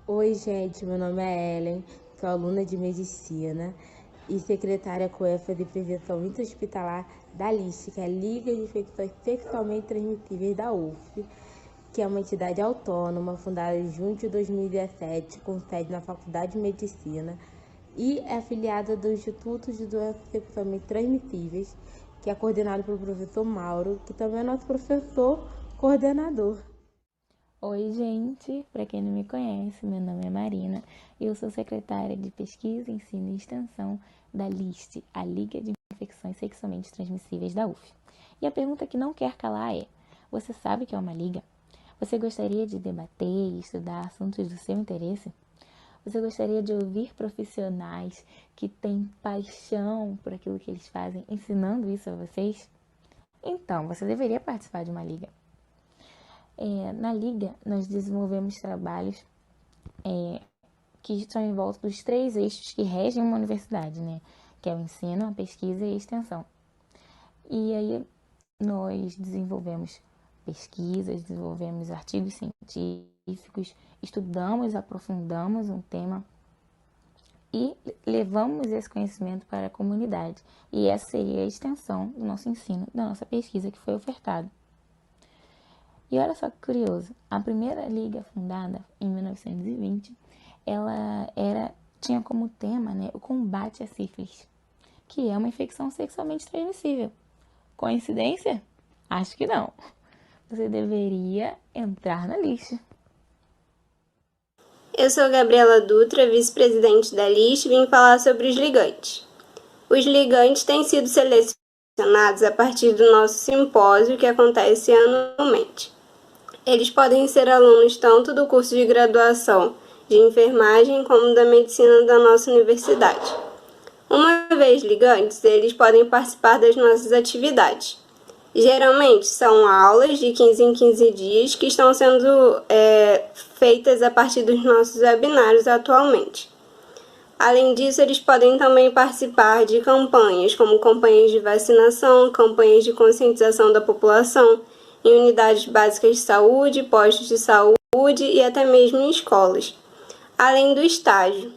Oi, gente, meu nome é Ellen, sou aluna de Medicina e secretária COEFA de Prevenção Intra-Hospitalar da LIST, que é a Liga de Infecções Sexualmente Transmissíveis da UF, que é uma entidade autônoma fundada em junho de 2017, com sede na Faculdade de Medicina, e é afiliada do Instituto de Doenças Sexualmente Transmissíveis, que é coordenado pelo professor Mauro, que também é nosso professor coordenador. Oi, gente! Para quem não me conhece, meu nome é Marina e eu sou secretária de Pesquisa, Ensino e Extensão da LIST, a Liga de Infecções Sexualmente Transmissíveis da UF. E a pergunta que não quer calar é: você sabe o que é uma liga? Você gostaria de debater e estudar assuntos do seu interesse? Você gostaria de ouvir profissionais que têm paixão por aquilo que eles fazem ensinando isso a vocês? Então, você deveria participar de uma liga. Na Liga, nós desenvolvemos trabalhos que estão em volta dos três eixos que regem uma universidade, né? Que é o ensino, a pesquisa e a extensão. E aí nós desenvolvemos pesquisas, desenvolvemos artigos científicos, estudamos, aprofundamos um tema e levamos esse conhecimento para a comunidade. E essa seria a extensão do nosso ensino, da nossa pesquisa que foi ofertada. E olha só que curioso, a primeira liga fundada em 1920, tinha como tema, né, o combate à sífilis, que é uma infecção sexualmente transmissível. Coincidência? Acho que não. Você deveria entrar na lista. Eu sou Gabriela Dutra, vice-presidente da LIST, e vim falar sobre os ligantes. Os ligantes têm sido selecionados a partir do nosso simpósio que acontece anualmente. Eles podem ser alunos tanto do curso de graduação de enfermagem como da medicina da nossa universidade. Uma vez ligantes, eles podem participar das nossas atividades. Geralmente são aulas de 15 em 15 dias que estão sendo feitas a partir dos nossos webinários atualmente. Além disso, eles podem também participar de campanhas, como campanhas de vacinação, campanhas de conscientização da população, em unidades básicas de saúde, postos de saúde e até mesmo em escolas, além do estágio.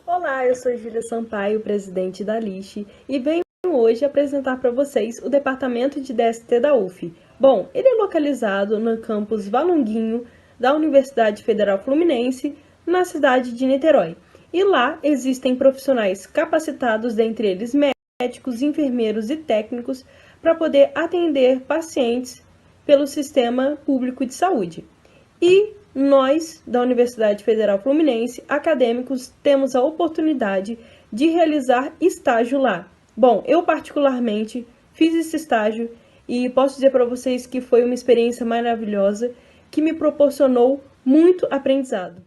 Olá, eu sou Júlia Sampaio, presidente da LIST, e venho hoje apresentar para vocês o departamento de DST da UF. Bom, ele é localizado no campus Valonguinho da Universidade Federal Fluminense, na cidade de Niterói. E lá existem profissionais capacitados, dentre eles médicos, enfermeiros e técnicos, para poder atender pacientes pelo sistema público de saúde. E nós, da Universidade Federal Fluminense, acadêmicos, temos a oportunidade de realizar estágio lá. Bom, eu particularmente fiz esse estágio e posso dizer para vocês que foi uma experiência maravilhosa que me proporcionou muito aprendizado.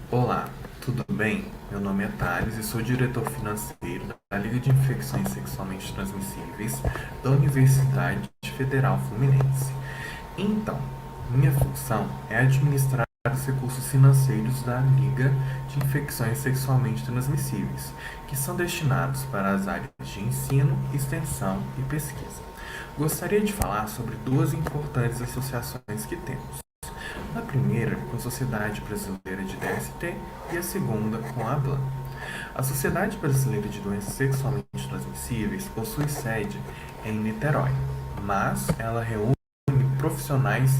Olá, tudo bem? Meu nome é Thales e sou diretor financeiro da Liga de Infecções Sexualmente Transmissíveis da Universidade Federal Fluminense. Então, minha função é administrar os recursos financeiros da Liga de Infecções Sexualmente Transmissíveis, que são destinados para as áreas de ensino, extensão e pesquisa. Gostaria de falar sobre duas importantes associações que temos. A primeira com a Sociedade Brasileira de DST e a segunda com a ABLAN. A Sociedade Brasileira de Doenças Sexualmente Transmissíveis possui sede em Niterói, mas ela reúne profissionais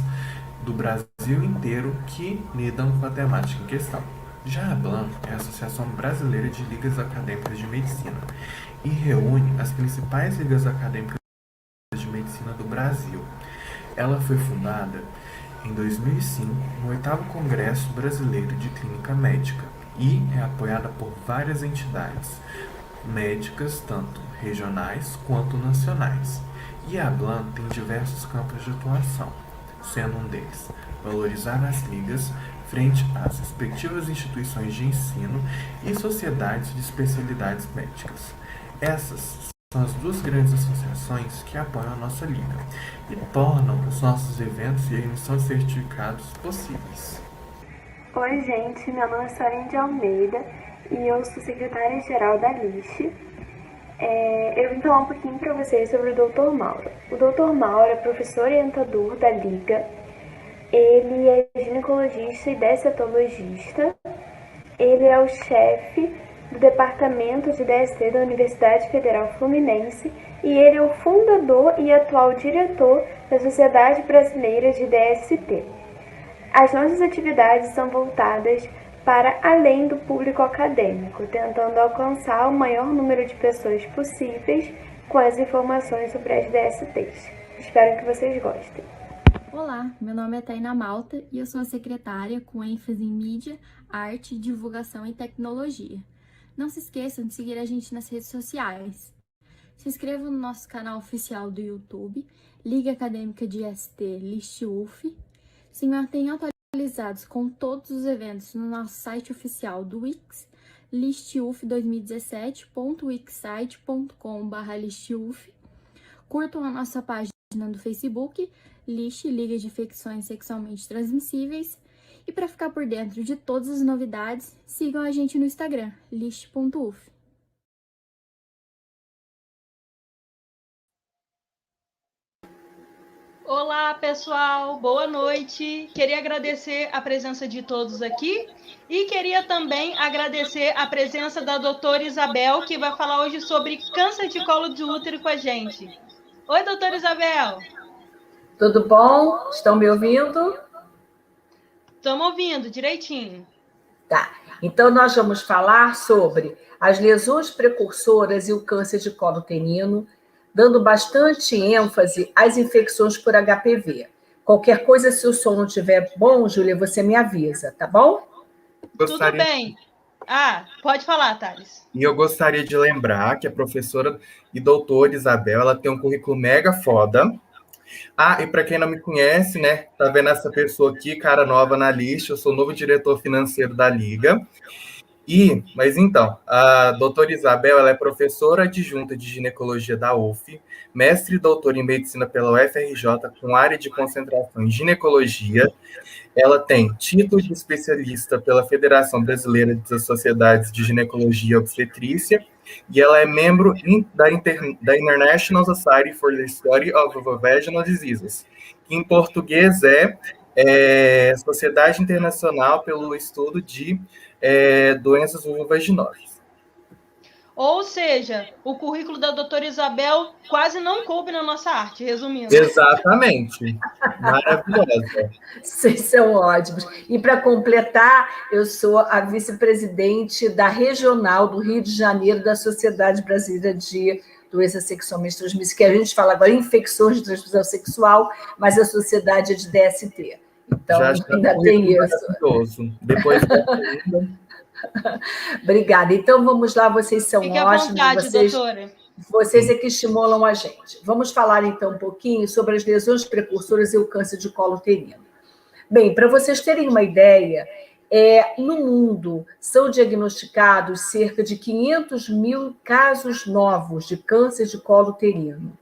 do Brasil inteiro que lidam com a temática em questão. Já a ABLAN é a Associação Brasileira de Ligas Acadêmicas de Medicina e reúne as principais ligas acadêmicas de medicina do Brasil. Ela foi fundada em 2005 no 8º Congresso Brasileiro de Clínica Médica e é apoiada por várias entidades médicas, tanto regionais quanto nacionais. E a ABLAN tem diversos campos de atuação, sendo um deles valorizar as ligas frente às respectivas instituições de ensino e sociedades de especialidades médicas. Essas são as duas grandes associações que apoiam a nossa liga e tornam os nossos eventos e a emissão de certificados possíveis. Oi, gente, meu nome é Soren de Almeida e eu sou secretária-geral da LIST. Eu vim falar um pouquinho para vocês sobre o Dr. Mauro. O Dr. Mauro é professor orientador da Liga. Ele é ginecologista e destetologista. Ele é o chefe do Departamento de DST da Universidade Federal Fluminense e ele é o fundador e atual diretor da Sociedade Brasileira de DST. As nossas atividades são voltadas para além do público acadêmico, tentando alcançar o maior número de pessoas possíveis com as informações sobre as DSTs. Espero que vocês gostem. Olá, meu nome é Tainá Malta e eu sou a secretária com ênfase em mídia, arte, divulgação e tecnologia. Não se esqueçam de seguir a gente nas redes sociais. Se inscrevam no nosso canal oficial do YouTube, Liga Acadêmica de ST List UF. Se mantenham atualizados com todos os eventos no nosso site oficial do Wix, listuf2017.wixsite.com/listuf. Curtam a nossa página do Facebook, LIST, Liga de Infecções Sexualmente Transmissíveis. E para ficar por dentro de todas as novidades, sigam a gente no Instagram, list.uf. Olá, pessoal, boa noite. Queria agradecer a presença de todos aqui e queria também agradecer a presença da doutora Isabel, que vai falar hoje sobre câncer de colo de útero com a gente. Oi, doutora Isabel. Tudo bom? Estão me ouvindo? Estamos ouvindo direitinho. Tá. Então, nós vamos falar sobre as lesões precursoras e o câncer de colo uterino, dando bastante ênfase às infecções por HPV. Qualquer coisa, se o som não estiver bom, Júlia, você me avisa, tá bom? Tudo bem. Pode falar, Thales. E eu gostaria de lembrar que a professora e doutora Isabel, ela tem um currículo mega foda. E para quem não me conhece, né, tá vendo essa pessoa aqui, cara nova na lista, eu sou o novo diretor financeiro da Liga. Mas então, a doutora Isabel, ela é professora adjunta de ginecologia da UF, mestre e doutora em medicina pela UFRJ, com área de concentração em ginecologia. Ela tem título de especialista pela Federação Brasileira das Sociedades de Ginecologia e Obstetrícia, e ela é membro da International Society for the Study of Vaginal Diseases, que em português é Sociedade Internacional pelo Estudo de Doenças Vulvovaginosas. Ou seja, o currículo da doutora Isabel quase não coube na nossa arte, resumindo. Exatamente. Maravilhosa. Vocês são ótimos. E para completar, eu sou a vice-presidente da Regional do Rio de Janeiro da Sociedade Brasileira de Doenças Sexualmente Transmissíveis, que a gente fala agora infecções de transmissão sexual, mas a sociedade é de DST. Então, ainda tem isso. Depois Obrigada. Então, vamos lá, vocês são Fique ótimos. À vontade, doutora. Vocês é que estimulam a gente. Vamos falar, então, um pouquinho sobre as lesões precursoras e o câncer de colo uterino. Bem, para vocês terem uma ideia, no mundo são diagnosticados cerca de 500 mil casos novos de câncer de colo uterino.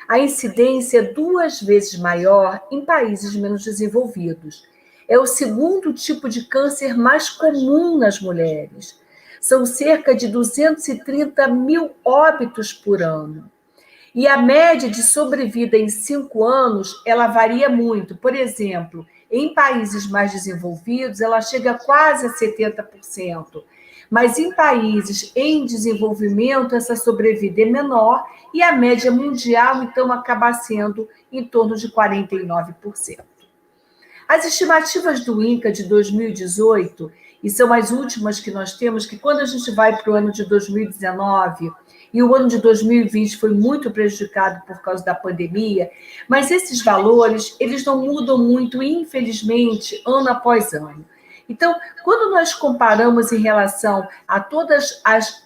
A incidência é 2 vezes maior em países menos desenvolvidos. É o segundo tipo de câncer mais comum nas mulheres. São cerca de 230 mil óbitos por ano. E a média de sobrevida em 5 anos, ela varia muito. Por exemplo, em países mais desenvolvidos, ela chega quase a 70%. Mas em países em desenvolvimento, essa sobrevida é menor e a média mundial, então, acaba sendo em torno de 49%. As estimativas do INCA de 2018, e são as últimas que nós temos, que quando a gente vai para o ano de 2019, e o ano de 2020 foi muito prejudicado por causa da pandemia, mas esses valores, eles não mudam muito, infelizmente, ano após ano. Então, quando nós comparamos em relação a todas as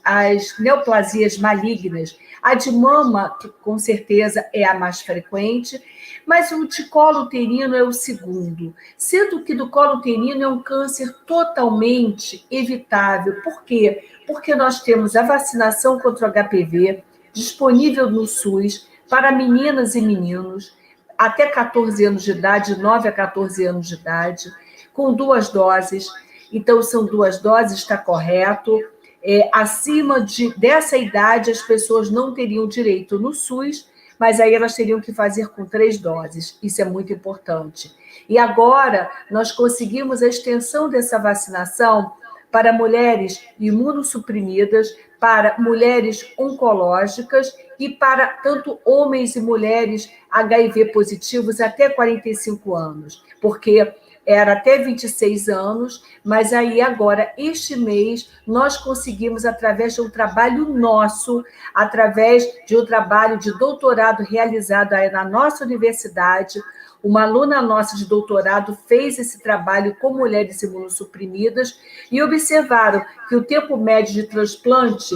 neoplasias malignas, a de mama, que com certeza é a mais frequente, mas o de colo uterino é o segundo, sendo que do colo uterino é um câncer totalmente evitável. Por quê? Porque nós temos a vacinação contra o HPV disponível no SUS para meninas e meninos até 14 anos de idade, 9 a 14 anos de idade, com 2 doses. Então, são 2 doses, está correto. Acima dessa idade, as pessoas não teriam direito no SUS, mas aí elas teriam que fazer com 3 doses. Isso é muito importante. E agora nós conseguimos a extensão dessa vacinação para mulheres imunossuprimidas, para mulheres oncológicas e para tanto homens e mulheres HIV positivos até 45 anos, porque era até 26 anos, mas aí agora, este mês, nós conseguimos, através de um trabalho nosso, através de um trabalho de doutorado realizado aí na nossa universidade, uma aluna nossa de doutorado fez esse trabalho com mulheres imunossuprimidas e observaram que o tempo médio de transplante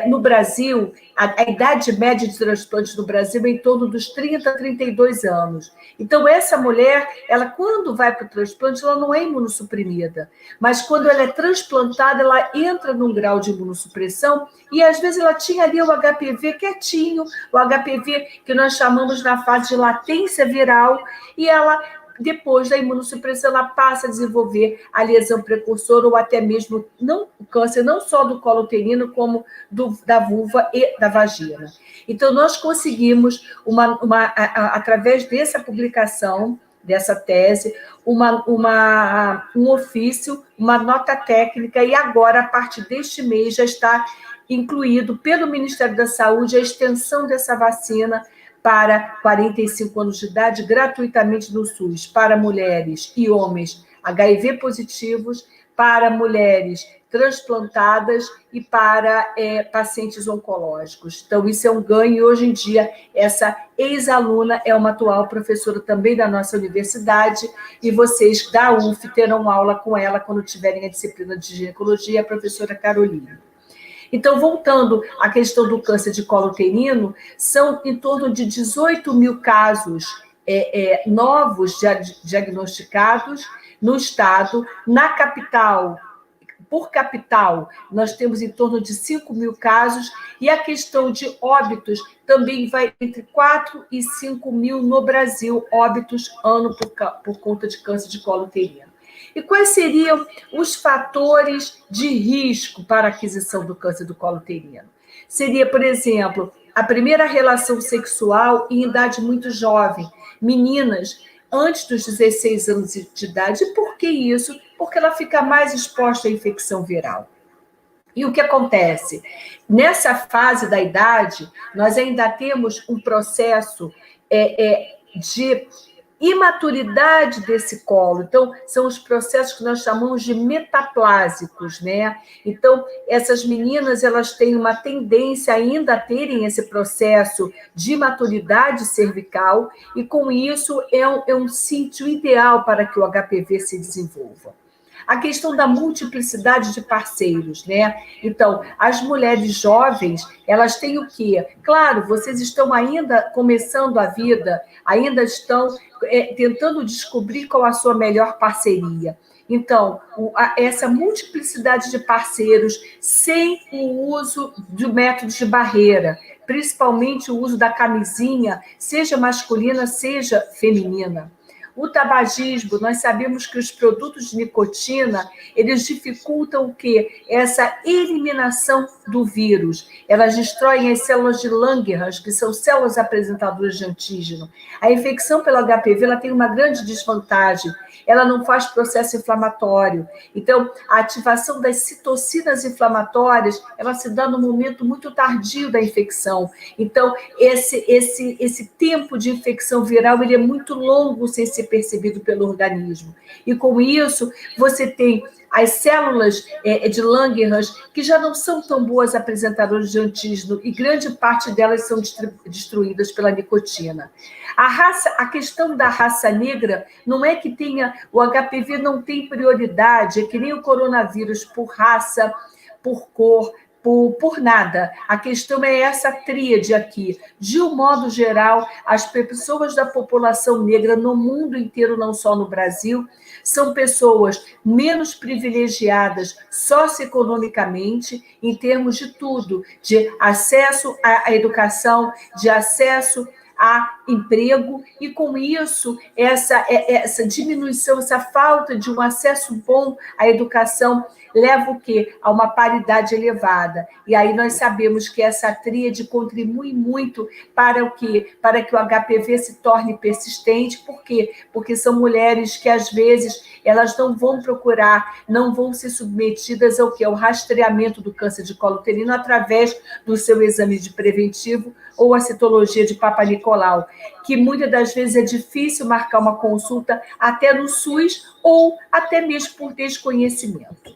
no Brasil, a idade média de transplante no Brasil é em torno dos 30 a 32 anos. Então, essa mulher, ela quando vai para o transplante, ela não é imunossuprimida, mas quando ela é transplantada, ela entra num grau de imunossupressão e, às vezes, ela tinha ali o HPV quietinho, o HPV que nós chamamos na fase de latência viral, e ela, depois da imunossupressão, ela passa a desenvolver a lesão precursora ou até mesmo o câncer, não só do colo uterino, como da vulva e da vagina. Então, nós conseguimos, através dessa publicação, dessa tese, um ofício, uma nota técnica, e agora, a partir deste mês, já está incluído pelo Ministério da Saúde a extensão dessa vacina para 45 anos de idade, gratuitamente no SUS, para mulheres e homens HIV positivos, para mulheres transplantadas e para pacientes oncológicos. Então, isso é um ganho, e hoje em dia, essa ex-aluna é uma atual professora também da nossa universidade, e vocês da UF terão aula com ela quando tiverem a disciplina de ginecologia, a professora Carolina. Então, voltando à questão do câncer de colo uterino, são em torno de 18 mil casos novos diagnosticados no estado. Na capital, por capital, nós temos em torno de 5 mil casos, e a questão de óbitos também vai entre 4 e 5 mil no Brasil, óbitos ano por conta de câncer de colo uterino. E quais seriam os fatores de risco para a aquisição do câncer do colo uterino? Seria, por exemplo, a primeira relação sexual em idade muito jovem, meninas antes dos 16 anos de idade. E por que isso? Porque ela fica mais exposta à infecção viral. E o que acontece? Nessa fase da idade, nós ainda temos um processo de imaturidade desse colo. Então, são os processos que nós chamamos de metaplásicos, né? Então, essas meninas, elas têm uma tendência ainda a terem esse processo de maturidade cervical, e com isso é um sítio ideal para que o HPV se desenvolva. A questão da multiplicidade de parceiros, né? Então, as mulheres jovens, elas têm o quê? Claro, vocês estão ainda começando a vida, ainda estão tentando descobrir qual a sua melhor parceria. Então, essa multiplicidade de parceiros sem o uso de métodos de barreira, principalmente o uso da camisinha, seja masculina, seja feminina. O tabagismo, nós sabemos que os produtos de nicotina, eles dificultam o quê? Essa eliminação do vírus. Elas destroem as células de Langerhans, que são células apresentadoras de antígeno. A infecção pelo HPV, ela tem uma grande desvantagem. Ela não faz processo inflamatório. Então, a ativação das citocinas inflamatórias, ela se dá no momento muito tardio da infecção. Então, esse tempo de infecção viral, ele é muito longo sem ser percebido pelo organismo. E com isso, você tem as células de Langerhans, que já não são tão boas apresentadoras de antígeno, e grande parte delas são destruídas pela nicotina. A questão da raça negra não é que o HPV não tem prioridade, é que nem o coronavírus, por raça, por cor, por nada. A questão é essa tríade aqui. De um modo geral, as pessoas da população negra no mundo inteiro, não só no Brasil, são pessoas menos privilegiadas socioeconomicamente, em termos de tudo, de acesso à educação, de acesso a emprego, e com isso, essa diminuição, essa falta de um acesso bom à educação leva o quê? A uma paridade elevada. E aí nós sabemos que essa tríade contribui muito para o quê? Para que o HPV se torne persistente. Por quê? Porque são mulheres que, às vezes, elas não vão procurar, não vão ser submetidas ao quê? Ao rastreamento do câncer de colo uterino através do seu exame de preventivo ou a citologia de Papa Nicolau, que muitas das vezes é difícil marcar uma consulta até no SUS ou até mesmo por desconhecimento.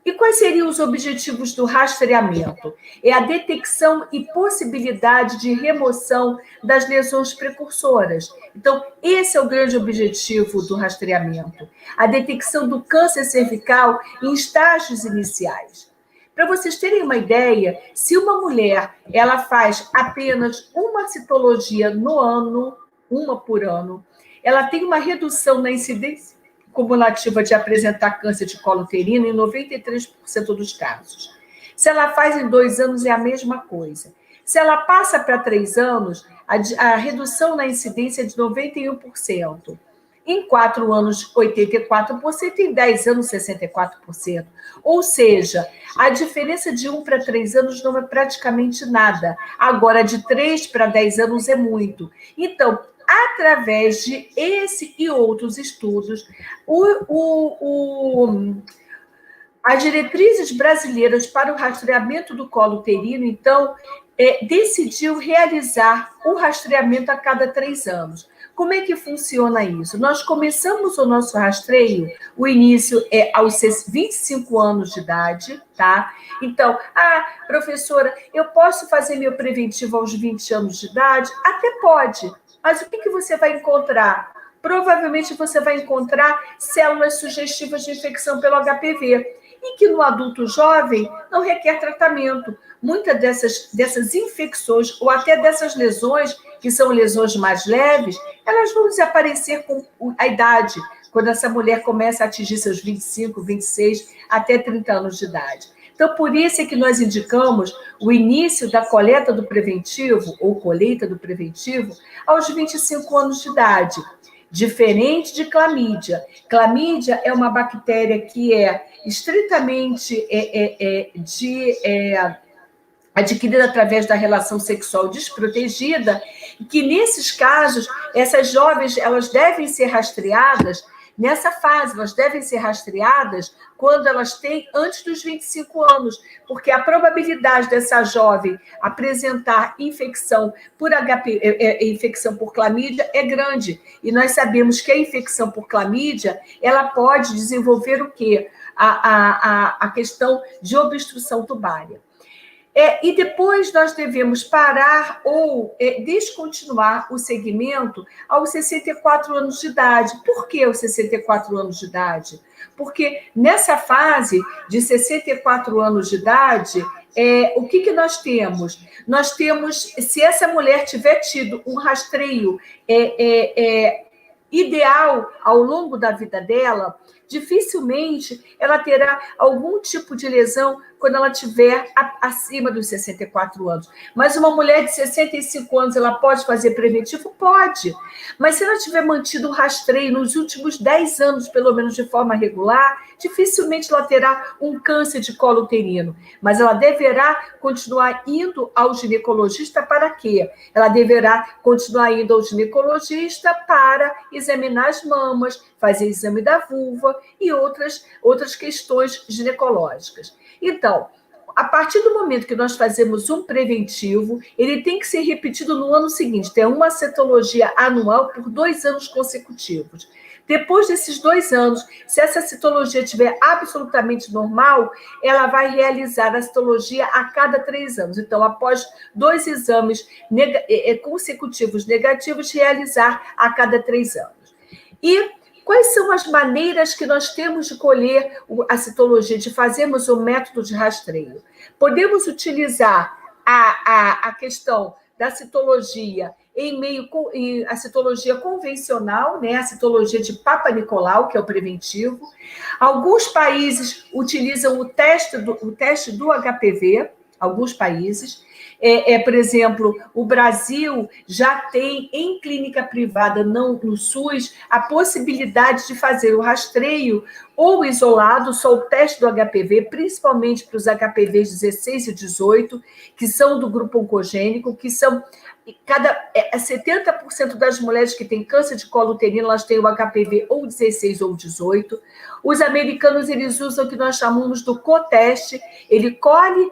E quais seriam os objetivos do rastreamento? É a detecção e possibilidade de remoção das lesões precursoras. Então, esse é o grande objetivo do rastreamento. A detecção do câncer cervical em estágios iniciais. Para vocês terem uma ideia, se uma mulher ela faz apenas uma citologia no ano, uma por ano, ela tem uma redução na incidência cumulativa de apresentar câncer de colo uterino em 93% dos casos. Se ela faz em 2 anos, é a mesma coisa. Se ela passa para 3 anos, a redução na incidência é de 91%. Em 4 anos, 84%, em 10 anos, 64%. Ou seja, a diferença de 1 para 3 anos não é praticamente nada. Agora, de 3 para 10 anos é muito. Então, através de esse e outros estudos, as diretrizes brasileiras para o rastreamento do colo uterino, então, decidiu realizar o rastreamento a cada 3 anos. Como é que funciona isso? Nós começamos o nosso rastreio, o início é aos 25 anos de idade, tá? Então, professora, eu posso fazer meu preventivo aos 20 anos de idade? Até pode. Mas o que você vai encontrar? Provavelmente você vai encontrar células sugestivas de infecção pelo HPV, e que no adulto jovem não requer tratamento. Muitas dessas infecções, ou até dessas lesões, que são lesões mais leves, elas vão desaparecer com a idade, quando essa mulher começa a atingir seus 25, 26, até 30 anos de idade. Então, por isso é que nós indicamos o início da coleta do preventivo, ou colheita do preventivo, aos 25 anos de idade. Diferente de clamídia. Clamídia é uma bactéria que é estritamente adquirida através da relação sexual desprotegida, e que, nesses casos, essas jovens elas devem ser rastreadas nessa fase, elas devem ser rastreadas quando elas têm antes dos 25 anos, porque a probabilidade dessa jovem apresentar infecção por infecção por clamídia é grande. E nós sabemos que a infecção por clamídia, ela pode desenvolver o quê? A questão de obstrução tubária. E depois nós devemos parar ou descontinuar o segmento aos 64 anos de idade. Por que aos 64 anos de idade? Porque nessa fase de 64 anos de idade, o que nós temos? Nós temos, se essa mulher tiver tido um rastreio ideal ao longo da vida dela, dificilmente ela terá algum tipo de lesão quando ela estiver acima dos 64 anos. Mas uma mulher de 65 anos, ela pode fazer preventivo? Pode. Mas se ela tiver mantido o rastreio nos últimos 10 anos, pelo menos de forma regular, dificilmente ela terá um câncer de colo uterino. Mas ela deverá continuar indo ao ginecologista para quê? Ela deverá continuar indo ao ginecologista para examinar as mamas, fazer exame da vulva e outras questões ginecológicas. Então, a partir do momento que nós fazemos um preventivo, ele tem que ser repetido no ano seguinte, ter uma citologia anual por 2 anos consecutivos. Depois desses 2 anos, se essa citologia estiver absolutamente normal, ela vai realizar a citologia a cada 3 anos. Então, após 2 exames consecutivos negativos, realizar a cada 3 anos. E quais são as maneiras que nós temos de colher a citologia, de fazermos o método de rastreio? Podemos utilizar a questão da citologia a citologia convencional, né? A citologia de Papa Nicolau, que é o preventivo. Alguns países utilizam o teste do HPV, alguns países. Por exemplo, o Brasil já tem em clínica privada, não no SUS, a possibilidade de fazer o rastreio ou isolado, só o teste do HPV, principalmente para os HPVs 16 e 18, que são do grupo oncogênico, que são 70% das mulheres que têm câncer de colo uterino, elas têm o HPV ou 16 ou 18. Os americanos, eles usam o que nós chamamos do coteste, ele colhe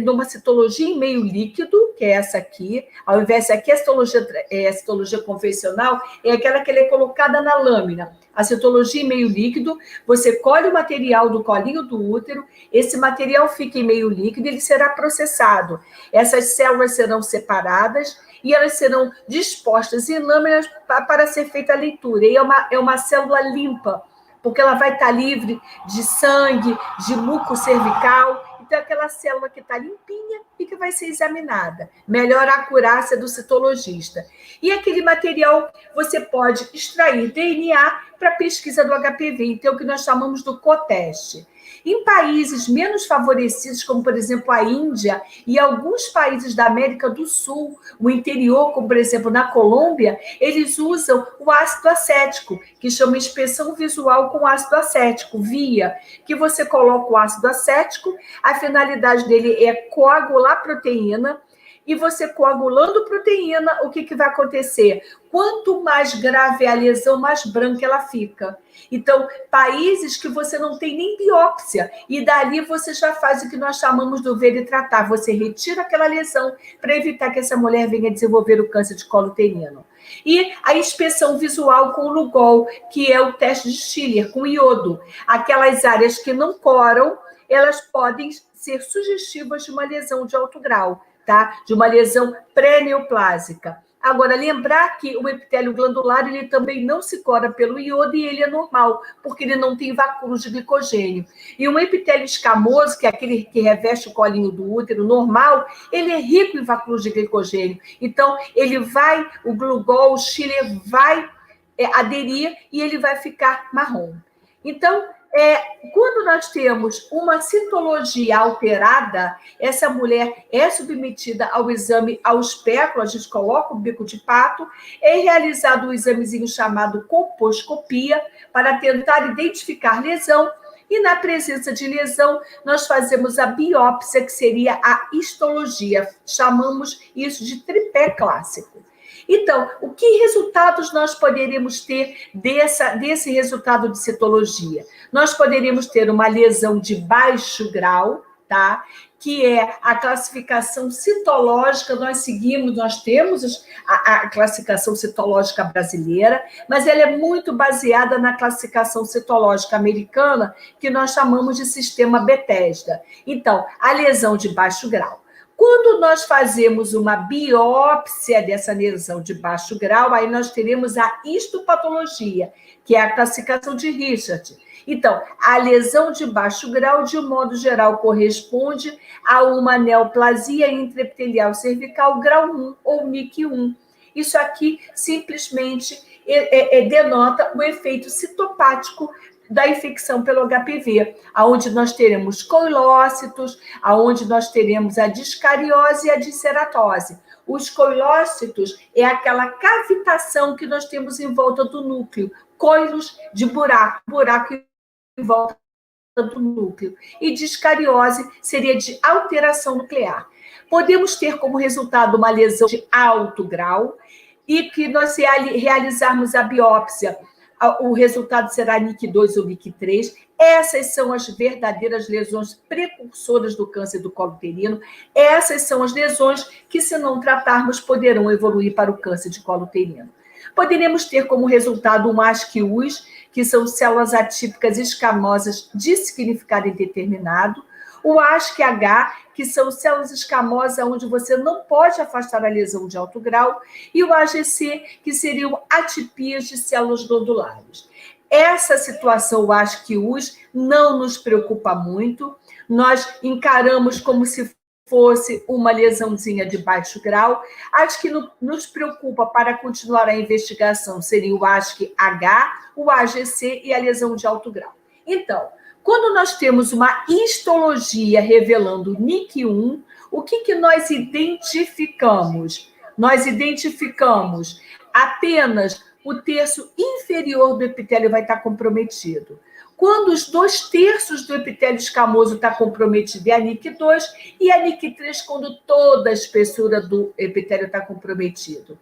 numa citologia em meio líquido, que é essa aqui, ao invés daqui, a citologia convencional é aquela que é colocada na lâmina. A citologia em meio líquido, você colhe o material do colinho do útero, esse material fica em meio líquido e ele será processado. Essas células serão separadas e elas serão dispostas em lâminas para ser feita a leitura. E é uma célula limpa, porque ela vai estar livre de sangue, de muco cervical. Então, aquela célula que está limpinha e que vai ser examinada. Melhora a acurácia do citologista. E aquele material, você pode extrair DNA para pesquisa do HPV. Então, o que nós chamamos do coteste. Em países menos favorecidos, como, por exemplo, a Índia e alguns países da América do Sul, o interior, como, por exemplo, na Colômbia, eles usam o ácido acético, que chama inspeção visual com ácido acético, VIA, que você coloca o ácido acético, a finalidade dele é coagular proteína, e você coagulando proteína, o que vai acontecer? Quanto mais grave é a lesão, mais branca ela fica. Então, países que você não tem nem biópsia, e dali você já faz o que nós chamamos do ver e tratar. Você retira aquela lesão para evitar que essa mulher venha desenvolver o câncer de colo uterino. E a inspeção visual com o Lugol, que é o teste de Schiller, com iodo. Aquelas áreas que não coram, elas podem ser sugestivas de uma lesão de alto grau, tá? De uma lesão pré-neoplásica. Agora, lembrar que o epitélio glandular, ele também não se cora pelo iodo e ele é normal, porque ele não tem vacúolos de glicogênio. E um epitélio escamoso, que é aquele que reveste o colinho do útero normal, ele é rico em vacúolos de glicogênio. Então, o Glugol, o Schiller vai aderir e ele vai ficar marrom. Então, quando nós temos uma citologia alterada, essa mulher é submetida ao exame ao espéculo, a gente coloca o bico de pato, é realizado um examezinho chamado colposcopia para tentar identificar lesão, e na presença de lesão, nós fazemos a biópsia, que seria a histologia. Chamamos isso de tripé clássico. Então, que resultados nós poderíamos ter desse resultado de citologia? Nós poderíamos ter uma lesão de baixo grau, tá? Que é a classificação citológica, nós temos a classificação citológica brasileira, mas ela é muito baseada na classificação citológica americana, que nós chamamos de sistema Bethesda. Então, a lesão de baixo grau. Quando nós fazemos uma biópsia dessa lesão de baixo grau, aí nós teremos a histopatologia, que é a classificação de Richard. Então, a lesão de baixo grau, de um modo geral, corresponde a uma neoplasia intraepitelial cervical grau 1 ou MIC 1. Isso aqui simplesmente denota o efeito citopático da infecção pelo HPV, aonde nós teremos coilócitos, aonde nós teremos a discariose e a disceratose. Os coilócitos é aquela cavitação que nós temos em volta do núcleo, coilos de buraco em volta do núcleo. E discariose seria de alteração nuclear. Podemos ter como resultado uma lesão de alto grau e que nós realizarmos a biópsia, o resultado será NIC2 ou NIC3. Essas são as verdadeiras lesões precursoras do câncer do colo uterino. Essas são as lesões que, se não tratarmos, poderão evoluir para o câncer de colo uterino. Poderemos ter como resultado um ASCII-US, que são células atípicas escamosas de significado indeterminado. O ASC-H, que são células escamosas onde você não pode afastar a lesão de alto grau, e o AGC, que seriam atipias de células glandulares. Essa situação, o ASC-US, não nos preocupa muito, nós encaramos como se fosse uma lesãozinha de baixo grau. Acho que nos preocupa para continuar a investigação seria o ASC-H, o AGC e a lesão de alto grau. Então, quando nós temos uma histologia revelando NIC1, o que nós identificamos? Nós identificamos apenas o terço inferior do epitélio vai estar comprometido. Quando os 2/3 do epitélio escamoso está comprometido, é a NIC2, e a NIC3 quando toda a espessura do epitélio está comprometido.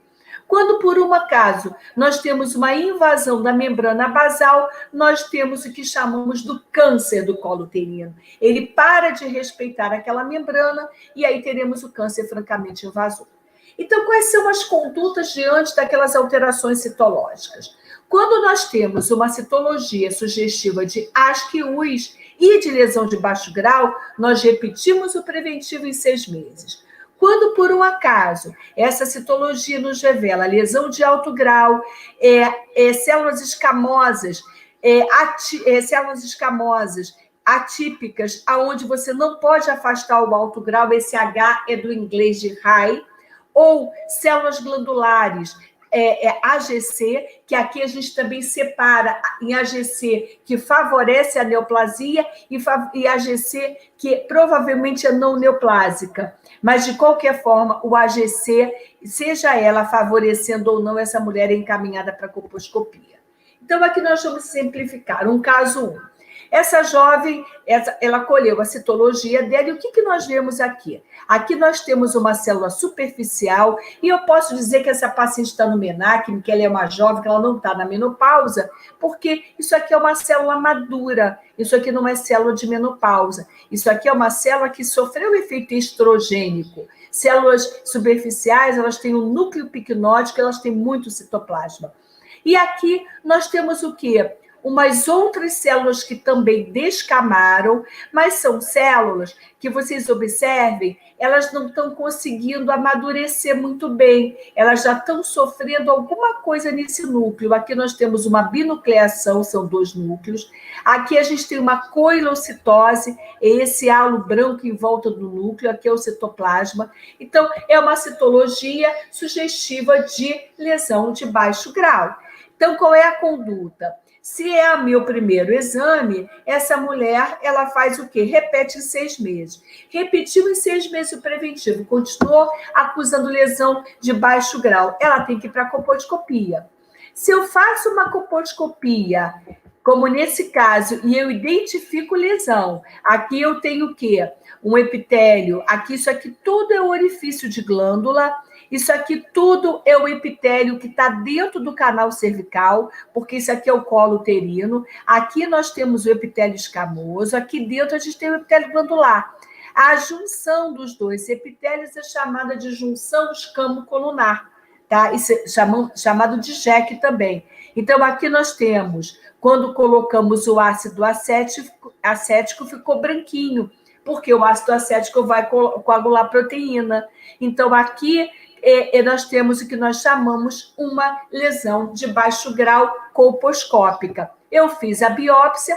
Quando, por um acaso, nós temos uma invasão da membrana basal, nós temos o que chamamos do câncer do colo uterino. Ele para de respeitar aquela membrana e aí teremos o câncer francamente invasor. Então, quais são as condutas diante daquelas alterações citológicas? Quando nós temos uma citologia sugestiva de asque-us e de lesão de baixo grau, nós repetimos o preventivo em 6 meses. Quando, por um acaso, essa citologia nos revela lesão de alto grau, células escamosas, células escamosas atípicas, aonde você não pode afastar o alto grau, esse H é do inglês de high, ou células glandulares, AGC, que aqui a gente também separa em AGC, que favorece a neoplasia, e AGC, que provavelmente é não neoplásica. Mas, de qualquer forma, o AGC, seja ela favorecendo ou não, essa mulher é encaminhada para a colposcopia. Então, aqui nós vamos simplificar. Um caso 1. Essa jovem, ela colheu a citologia dela, e o que nós vemos aqui? Aqui nós temos uma célula superficial, e eu posso dizer que essa paciente está no MENAC, que ela é uma jovem, que ela não está na menopausa, porque isso aqui é uma célula madura, isso aqui não é célula de menopausa, isso aqui é uma célula que sofreu o efeito estrogênico. Células superficiais, elas têm um núcleo picnótico, elas têm muito citoplasma. E aqui nós temos o quê? Umas outras células que também descamaram, mas são células que vocês observem, elas não estão conseguindo amadurecer muito bem, elas já estão sofrendo alguma coisa nesse núcleo. Aqui nós temos uma binucleação, são 2 núcleos. Aqui a gente tem uma coilocitose, esse halo branco em volta do núcleo, aqui é o citoplasma. Então, é uma citologia sugestiva de lesão de baixo grau. Então, qual é a conduta? Se é o meu primeiro exame, essa mulher, ela faz o quê? Repete em 6 meses. Repetiu em 6 meses o preventivo, continuou acusando lesão de baixo grau. Ela tem que ir para a colposcopia. Se eu faço uma colposcopia, como nesse caso, e eu identifico lesão, aqui eu tenho o quê? Um epitélio, aqui isso aqui tudo é o orifício de glândula, isso aqui tudo é o epitélio que está dentro do canal cervical, porque isso aqui é o colo uterino. Aqui nós temos o epitélio escamoso, aqui dentro a gente tem o epitélio glandular. A junção dos 2 epitélios é chamada de junção escamo-colunar, tá? Isso é chamado de JEC também. Então, aqui nós temos, quando colocamos o ácido acético ficou branquinho, porque o ácido acético vai coagular proteína. Então, aqui nós temos o que nós chamamos uma lesão de baixo grau colposcópica. Eu fiz a biópsia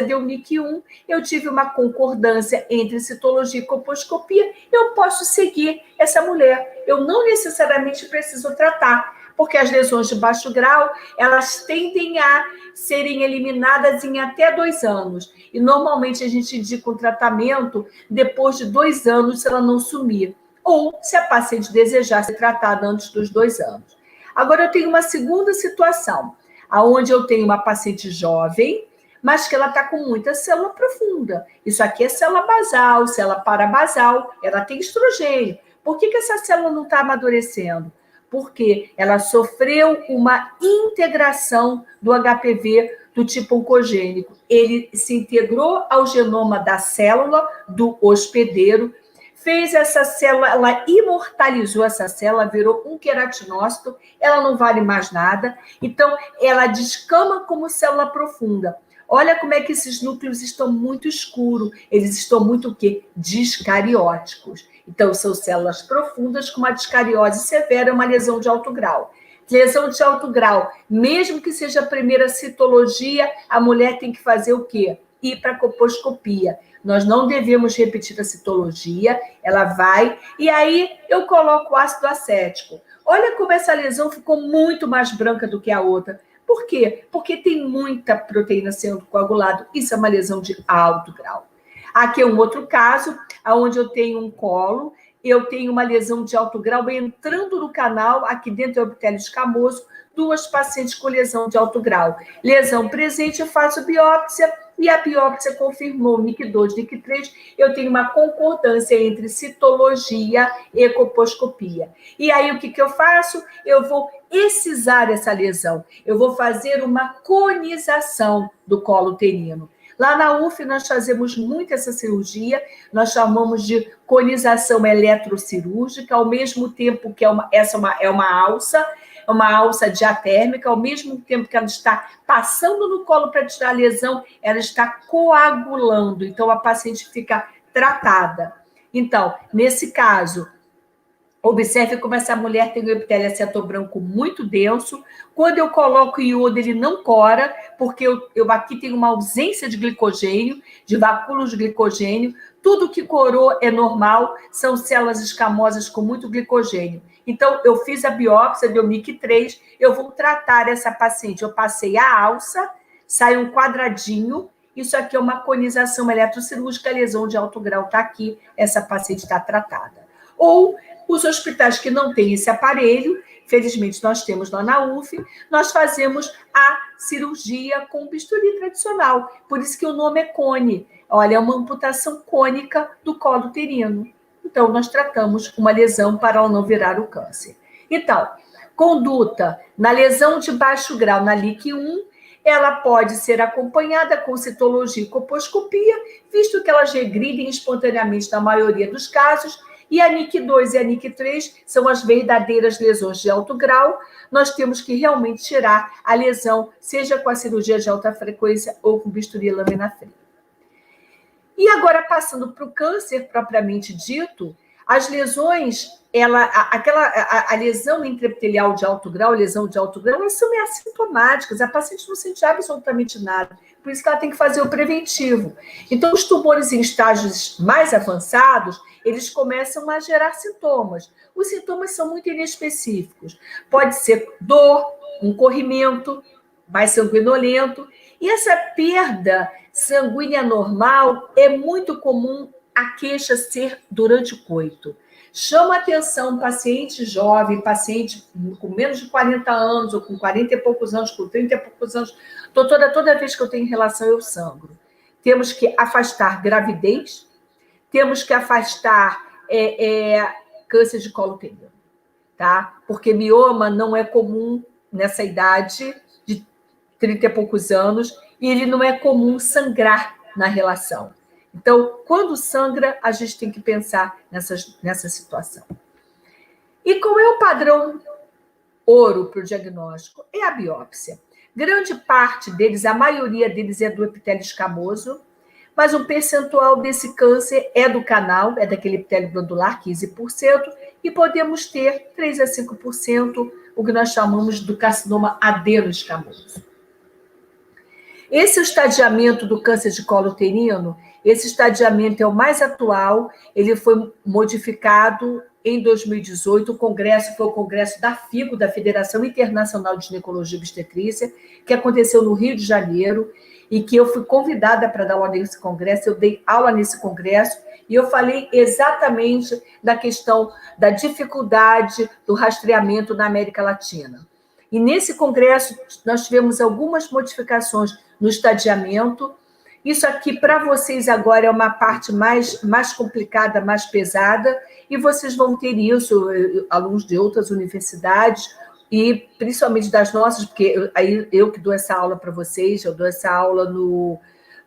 deu NIC1, eu tive uma concordância entre citologia e colposcopia, eu posso seguir essa mulher. Eu não necessariamente preciso tratar, porque as lesões de baixo grau, elas tendem a serem eliminadas em até 2 anos. E, normalmente, a gente indica um tratamento depois de 2 anos, se ela não sumir. Ou se a paciente desejar ser tratada antes dos 2 anos. Agora, eu tenho uma segunda situação, onde eu tenho uma paciente jovem, mas que ela está com muita célula profunda. Isso aqui é célula basal, célula parabasal, ela tem estrogênio. Por que essa célula não está amadurecendo? Porque ela sofreu uma integração do HPV do tipo oncogênico. Ele se integrou ao genoma da célula do hospedeiro, fez essa célula, ela imortalizou essa célula, virou um queratinócito, ela não vale mais nada, então ela descama como célula profunda. Olha como é que esses núcleos estão muito escuros, eles estão muito o quê? Discarióticos. Então, são células profundas com uma discariose severa, uma lesão de alto grau. Lesão de alto grau, mesmo que seja a primeira citologia, a mulher tem que fazer o quê? Ir para a colposcopia. Nós não devemos repetir a citologia, ela vai, e aí eu coloco o ácido acético. Olha como essa lesão ficou muito mais branca do que a outra. Por quê? Porque tem muita proteína sendo coagulada. Isso é uma lesão de alto grau. Aqui é um outro caso, onde eu tenho um colo, eu tenho uma lesão de alto grau entrando no canal, aqui dentro é o epitélio escamoso, 2 pacientes com lesão de alto grau. Lesão presente, eu faço biópsia, e a biópsia confirmou NIC2, NIC3, eu tenho uma concordância entre citologia e ecoposcopia. E aí, o que eu faço? Eu vou excisar essa lesão, eu vou fazer uma conização do colo uterino. Lá na UF, nós fazemos muito essa cirurgia, nós chamamos de conização eletrocirúrgica, ao mesmo tempo que essa é uma alça diatérmica, ao mesmo tempo que ela está passando no colo para tirar a lesão, ela está coagulando, então a paciente fica tratada. Então, nesse caso, observe como essa mulher tem o epitélio acetobranco muito denso. Quando eu coloco iodo, ele não cora, porque eu aqui tenho uma ausência de glicogênio, de vacúolos de glicogênio. Tudo que corou é normal, são células escamosas com muito glicogênio. Então, eu fiz a biópsia, deu NIC3, eu vou tratar essa paciente. Eu passei a alça, sai um quadradinho, isso aqui é uma conização eletrocirúrgica, a lesão de alto grau está aqui, essa paciente está tratada. Ou os hospitais que não têm esse aparelho, felizmente nós temos lá na UF, nós fazemos a cirurgia com bisturi tradicional. Por isso que o nome é cone. Olha, é uma amputação cônica do colo uterino. Então, nós tratamos uma lesão para ela não virar o câncer. Então, conduta na lesão de baixo grau, na LIC1, ela pode ser acompanhada com citologia e coposcopia, visto que elas regridem espontaneamente na maioria dos casos, e a NIC2 e a NIC3 são as verdadeiras lesões de alto grau. Nós temos que realmente tirar a lesão, seja com a cirurgia de alta frequência ou com bisturi lâmina fria. E agora, passando para o câncer propriamente dito, as lesões, a lesão intraepitelial de alto grau, lesão de alto grau, elas são assintomáticas, a paciente não sente absolutamente nada, por isso que ela tem que fazer o preventivo. Então, os tumores em estágios mais avançados, eles começam a gerar sintomas. Os sintomas são muito inespecíficos. Pode ser dor, um corrimento mais sanguinolento, e essa perda sanguínea normal é muito comum a queixa ser durante o coito. Chama atenção paciente jovem, paciente com menos de 40 anos, ou com 40 e poucos anos, com 30 e poucos anos. Doutora, toda vez que eu tenho relação, eu sangro. Temos que afastar gravidez, temos que afastar câncer de colo uterino, tá? Porque mioma não é comum nessa idade de 30 e poucos anos, e ele não é comum sangrar na relação. Então, quando sangra, a gente tem que pensar nessa situação. E qual é o padrão ouro para o diagnóstico? É a biópsia. Grande parte deles, a maioria deles é do epitélio escamoso, mas um percentual desse câncer é do canal, é daquele epitélio glandular, 15%, e podemos ter 3 a 5%, o que nós chamamos do carcinoma adenoescamoso. Esse é o estadiamento do câncer de colo uterino. Esse estadiamento é o mais atual, ele foi modificado em 2018, o congresso foi o congresso da FIGO, da Federação Internacional de Ginecologia e Obstetrícia, que aconteceu no Rio de Janeiro, e que eu fui convidada para dar aula nesse congresso, eu dei aula nesse congresso, e eu falei exatamente da questão da dificuldade do rastreamento na América Latina. E nesse congresso, nós tivemos algumas modificações no estadiamento. Isso aqui, para vocês agora, é uma parte mais complicada, mais pesada, e vocês vão ter isso, alunos de outras universidades, e principalmente das nossas, porque aí eu que dou essa aula para vocês, eu dou essa aula no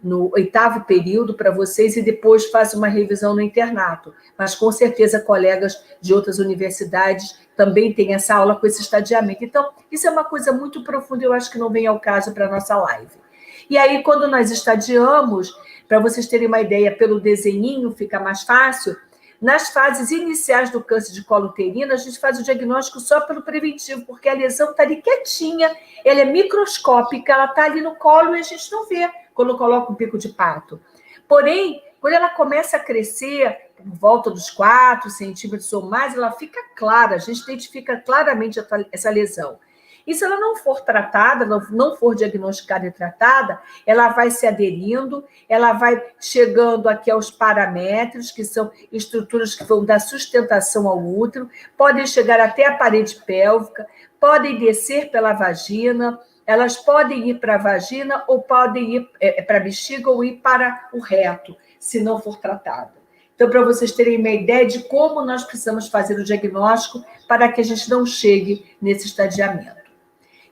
8º período para vocês, e depois faço uma revisão no internato. Mas, com certeza, colegas de outras universidades também têm essa aula com esse estadiamento. Então, isso é uma coisa muito profunda, eu acho que não vem ao caso para a nossa live. E aí, quando nós estadiamos, para vocês terem uma ideia, pelo desenhinho fica mais fácil, nas fases iniciais do câncer de colo uterino, a gente faz o diagnóstico só pelo preventivo, porque a lesão está ali quietinha, ela é microscópica, ela está ali no colo e a gente não vê quando coloca um bico de pato. Porém, quando ela começa a crescer, por volta dos 4 centímetros ou mais, ela fica clara, a gente identifica claramente essa lesão. E se ela não for tratada, não for diagnosticada e tratada, ela vai se aderindo, ela vai chegando aqui aos paramétros, que são estruturas que vão dar sustentação ao útero, podem chegar até a parede pélvica, podem descer pela vagina, elas podem ir para a vagina ou podem ir para a bexiga ou ir para o reto, se não for tratada. Então, para vocês terem uma ideia de como nós precisamos fazer o diagnóstico para que a gente não chegue nesse estadiamento.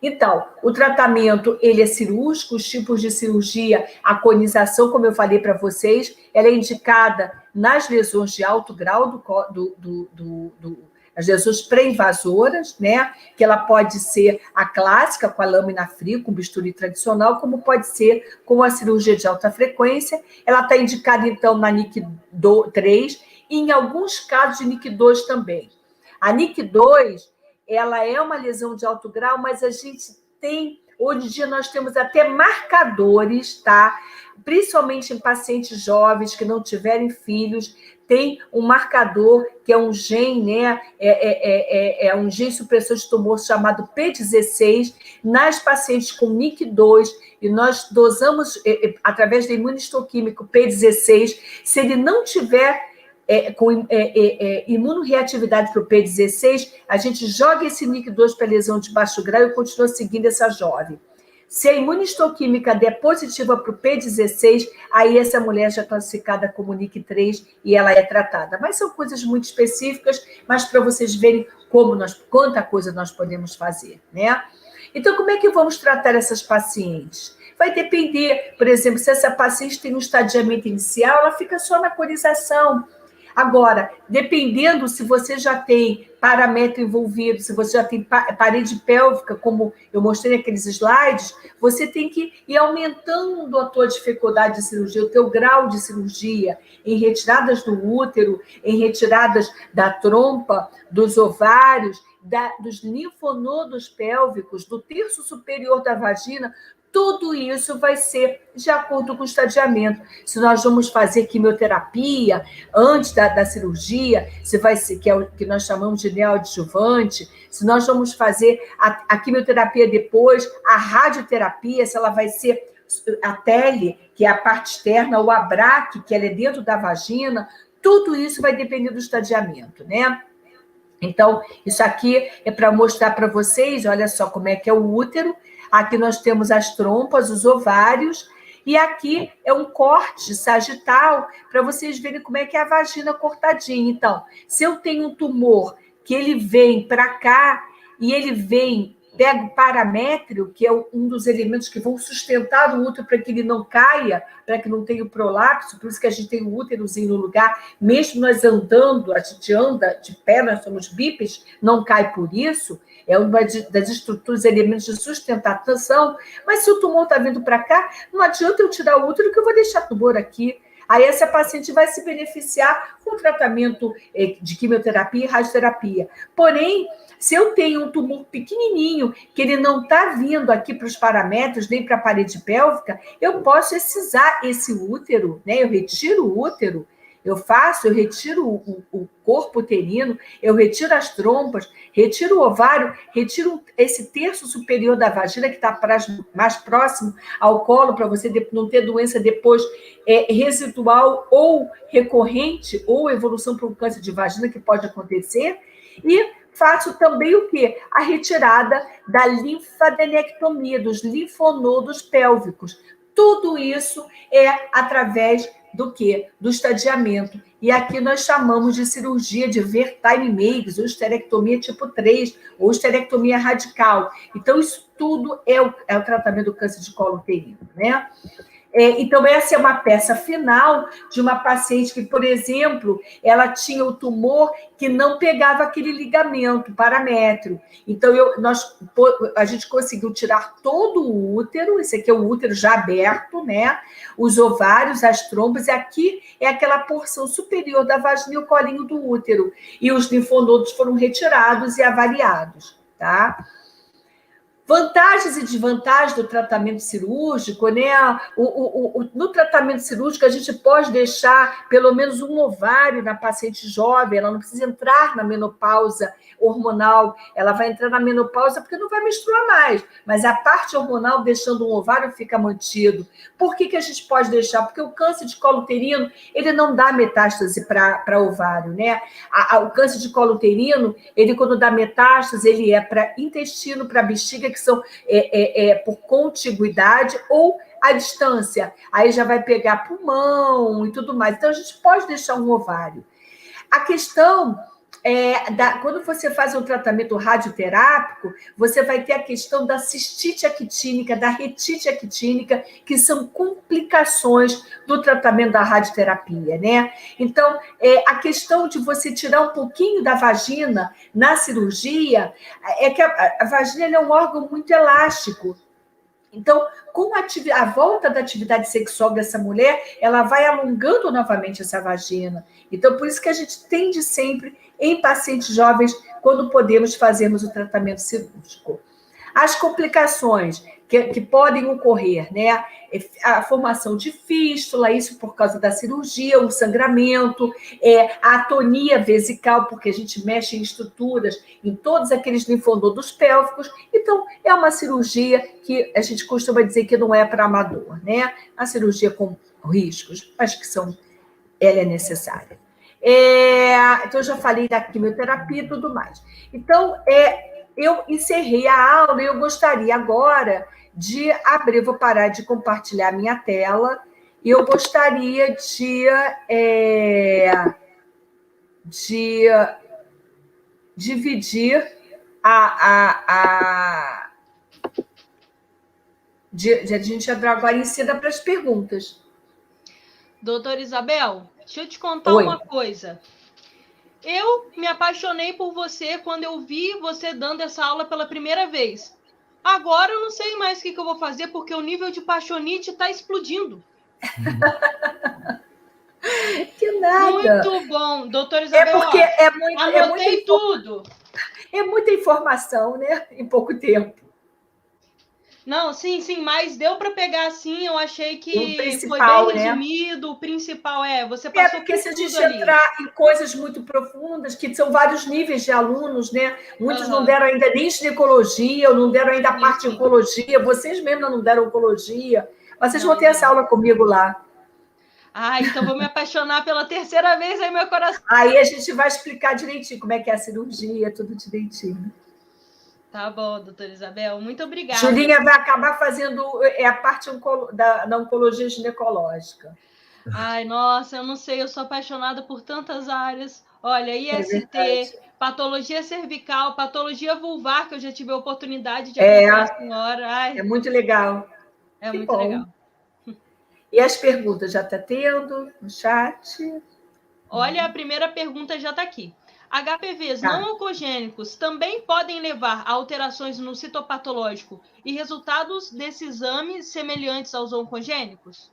Então, o tratamento, ele é cirúrgico, os tipos de cirurgia, a conização, como eu falei para vocês, ela é indicada nas lesões de alto grau, as lesões pré-invasoras, né? Que ela pode ser a clássica, com a lâmina fria, com bisturi tradicional, como pode ser com a cirurgia de alta frequência. Ela está indicada, então, na NIC 3 e, em alguns casos, de NIC 2 também. A NIC 2, ela é uma lesão de alto grau, mas a gente tem, hoje em dia, nós temos até marcadores, tá? Principalmente em pacientes jovens que não tiverem filhos, tem um marcador que é um gene, né? É um gene supressor de tumor chamado P16 nas pacientes com NIC2, e nós dosamos através da imunistoquímico P16. Se ele não tiver com imunoreatividade para o P16, a gente joga esse NIC2 para lesão de baixo grau e continua seguindo essa jovem. Se a imunistoquímica der positiva para o P16, aí essa mulher já é classificada como NIC3 e ela é tratada. Mas são coisas muito específicas, mas para vocês verem quanta coisa nós podemos fazer, né? Então, como é que vamos tratar essas pacientes? Vai depender, por exemplo, se essa paciente tem um estadiamento inicial, ela fica só na conização. Agora, dependendo se você já tem parametro envolvido, se você já tem parede pélvica, como eu mostrei naqueles slides, você tem que ir aumentando a tua dificuldade de cirurgia, o teu grau de cirurgia, em retiradas do útero, em retiradas da trompa, dos ovários, dos linfonodos pélvicos, do terço superior da vagina. Tudo isso vai ser de acordo com o estadiamento. Se nós vamos fazer quimioterapia antes da cirurgia, se vai ser, que é o que nós chamamos de neoadjuvante, se nós vamos fazer a quimioterapia depois, a radioterapia, se ela vai ser a tele, que é a parte externa, ou a braque, que ela é dentro da vagina, tudo isso vai depender do estadiamento, né? Então, isso aqui é para mostrar para vocês, olha só como é que é o útero. Aqui nós temos as trompas, os ovários, e aqui é um corte sagital, para vocês verem como é que é a vagina cortadinha. Então, se eu tenho um tumor que ele vem para cá, e ele vem, pega o paramétrio, que é um dos elementos que vão sustentar o útero para que ele não caia, para que não tenha o prolapso, por isso que a gente tem o úterozinho no lugar, mesmo nós andando, a gente anda de pé, nós somos bípedes, não cai por isso, é uma das estruturas, elementos de sustentação, mas se o tumor está vindo para cá, não adianta eu tirar o útero que eu vou deixar o tumor aqui. Aí essa paciente vai se beneficiar com o tratamento de quimioterapia e radioterapia. Porém, se eu tenho um tumor pequenininho, que ele não está vindo aqui para os paramétros, nem para a parede pélvica, eu posso excisar esse útero, né? Eu retiro o útero, eu retiro o corpo uterino, eu retiro as trompas, retiro o ovário, retiro esse terço superior da vagina, que está mais próximo ao colo, para você não ter doença depois residual ou recorrente, ou evolução para um câncer de vagina, que pode acontecer, e faço também o quê? A retirada da linfadenectomia, dos linfonodos pélvicos. Tudo isso é através do quê? Do estadiamento. E aqui nós chamamos de cirurgia de Vertime Meigs, ou esterectomia tipo 3, ou esterectomia radical. Então, isso tudo é o tratamento do câncer de colo uterino, né? Então, essa é uma peça final de uma paciente que, por exemplo, ela tinha o tumor que não pegava aquele ligamento paramétrio. Então, a gente conseguiu tirar todo o útero, esse aqui é o útero já aberto, né? Os ovários, as trompas, e aqui é aquela porção superior da vagina e o colinho do útero. E os linfonodos foram retirados e avaliados, tá? Vantagens e desvantagens do tratamento cirúrgico, né? No tratamento cirúrgico, a gente pode deixar pelo menos um ovário na paciente jovem, ela não precisa entrar na menopausa hormonal, ela vai entrar na menopausa porque não vai menstruar mais, mas a parte hormonal, deixando um ovário, fica mantido. Por que a gente pode deixar? Porque o câncer de colo uterino, ele não dá metástase para ovário, né? O câncer de colo uterino, ele quando dá metástase, ele é para intestino, para bexiga, que são por contiguidade ou à distância. Aí já vai pegar pulmão e tudo mais. Então, a gente pode deixar um ovário. A questão quando você faz um tratamento radioterápico, você vai ter a questão da cistite actínica, da retite actínica, que são complicações do tratamento da radioterapia, né? Então, a questão de você tirar um pouquinho da vagina na cirurgia, é que a vagina é um órgão muito elástico. Então, com a volta da atividade sexual dessa mulher, ela vai alongando novamente essa vagina. Então, por isso que a gente tende sempre, em pacientes jovens, quando podemos fazermos o tratamento cirúrgico. As complicações que podem ocorrer, né? A formação de fístula, isso por causa da cirurgia, o sangramento, a atonia vesical, porque a gente mexe em estruturas, em todos aqueles linfonodos pélvicos. Então, é uma cirurgia que a gente costuma dizer que não é para amador, né? A cirurgia com riscos, mas que ela é necessária. Então, eu já falei da quimioterapia e tudo mais. Então, eu encerrei a aula e eu gostaria agora de abrir, vou parar de compartilhar a minha tela, e eu gostaria de dividir a gente entrar agora em cima para as perguntas. Doutora Isabel, deixa eu te contar uma coisa. Eu me apaixonei por você quando eu vi você dando essa aula pela primeira vez. Agora eu não sei mais o que eu vou fazer, porque o nível de paixonite está explodindo. Que nada. Muito bom, doutora Isabel. Porque anotei tudo. É muita informação, né? Em pouco tempo. Não, sim, mas deu para pegar assim, eu achei que foi bem resumido, né? O principal você passou porque se a gente entrar em coisas muito profundas, que são vários níveis de alunos, né? Muitos não deram ainda nem ginecologia, ou não deram ainda a parte de oncologia, vocês mesmo não deram oncologia, mas vocês vão ter essa aula comigo lá. Então vou me apaixonar pela terceira vez, aí meu coração... Aí a gente vai explicar direitinho como é que é a cirurgia, tudo direitinho. Tá bom, doutora Isabel, muito obrigada. Julinha vai acabar fazendo a parte da oncologia ginecológica. Ai, nossa, eu não sei, eu sou apaixonada por tantas áreas. Olha, IST, patologia cervical, patologia vulvar, que eu já tive a oportunidade de acompanhar a senhora. Ai, é muito legal. É muito legal. E as perguntas já está tendo no chat? Olha, a primeira pergunta já está aqui. HPVs não oncogênicos também podem levar a alterações no citopatológico e resultados desse exame semelhantes aos oncogênicos?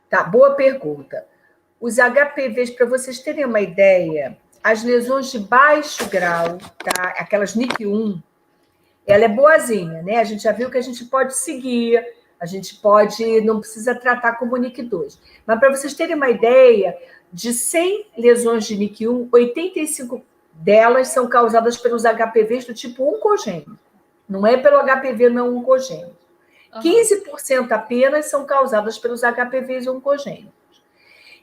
Tá, boa pergunta. Os HPVs, para vocês terem uma ideia, as lesões de baixo grau, tá? Aquelas NIC1, ela é boazinha, né? A gente já viu que a gente pode seguir, a gente não precisa tratar como NIC2. Mas para vocês terem uma ideia, de 100 lesões de NIC1, 85 delas são causadas pelos HPVs do tipo oncogênico. Não é pelo HPV não oncogênico. 15% apenas são causadas pelos HPVs oncogênicos.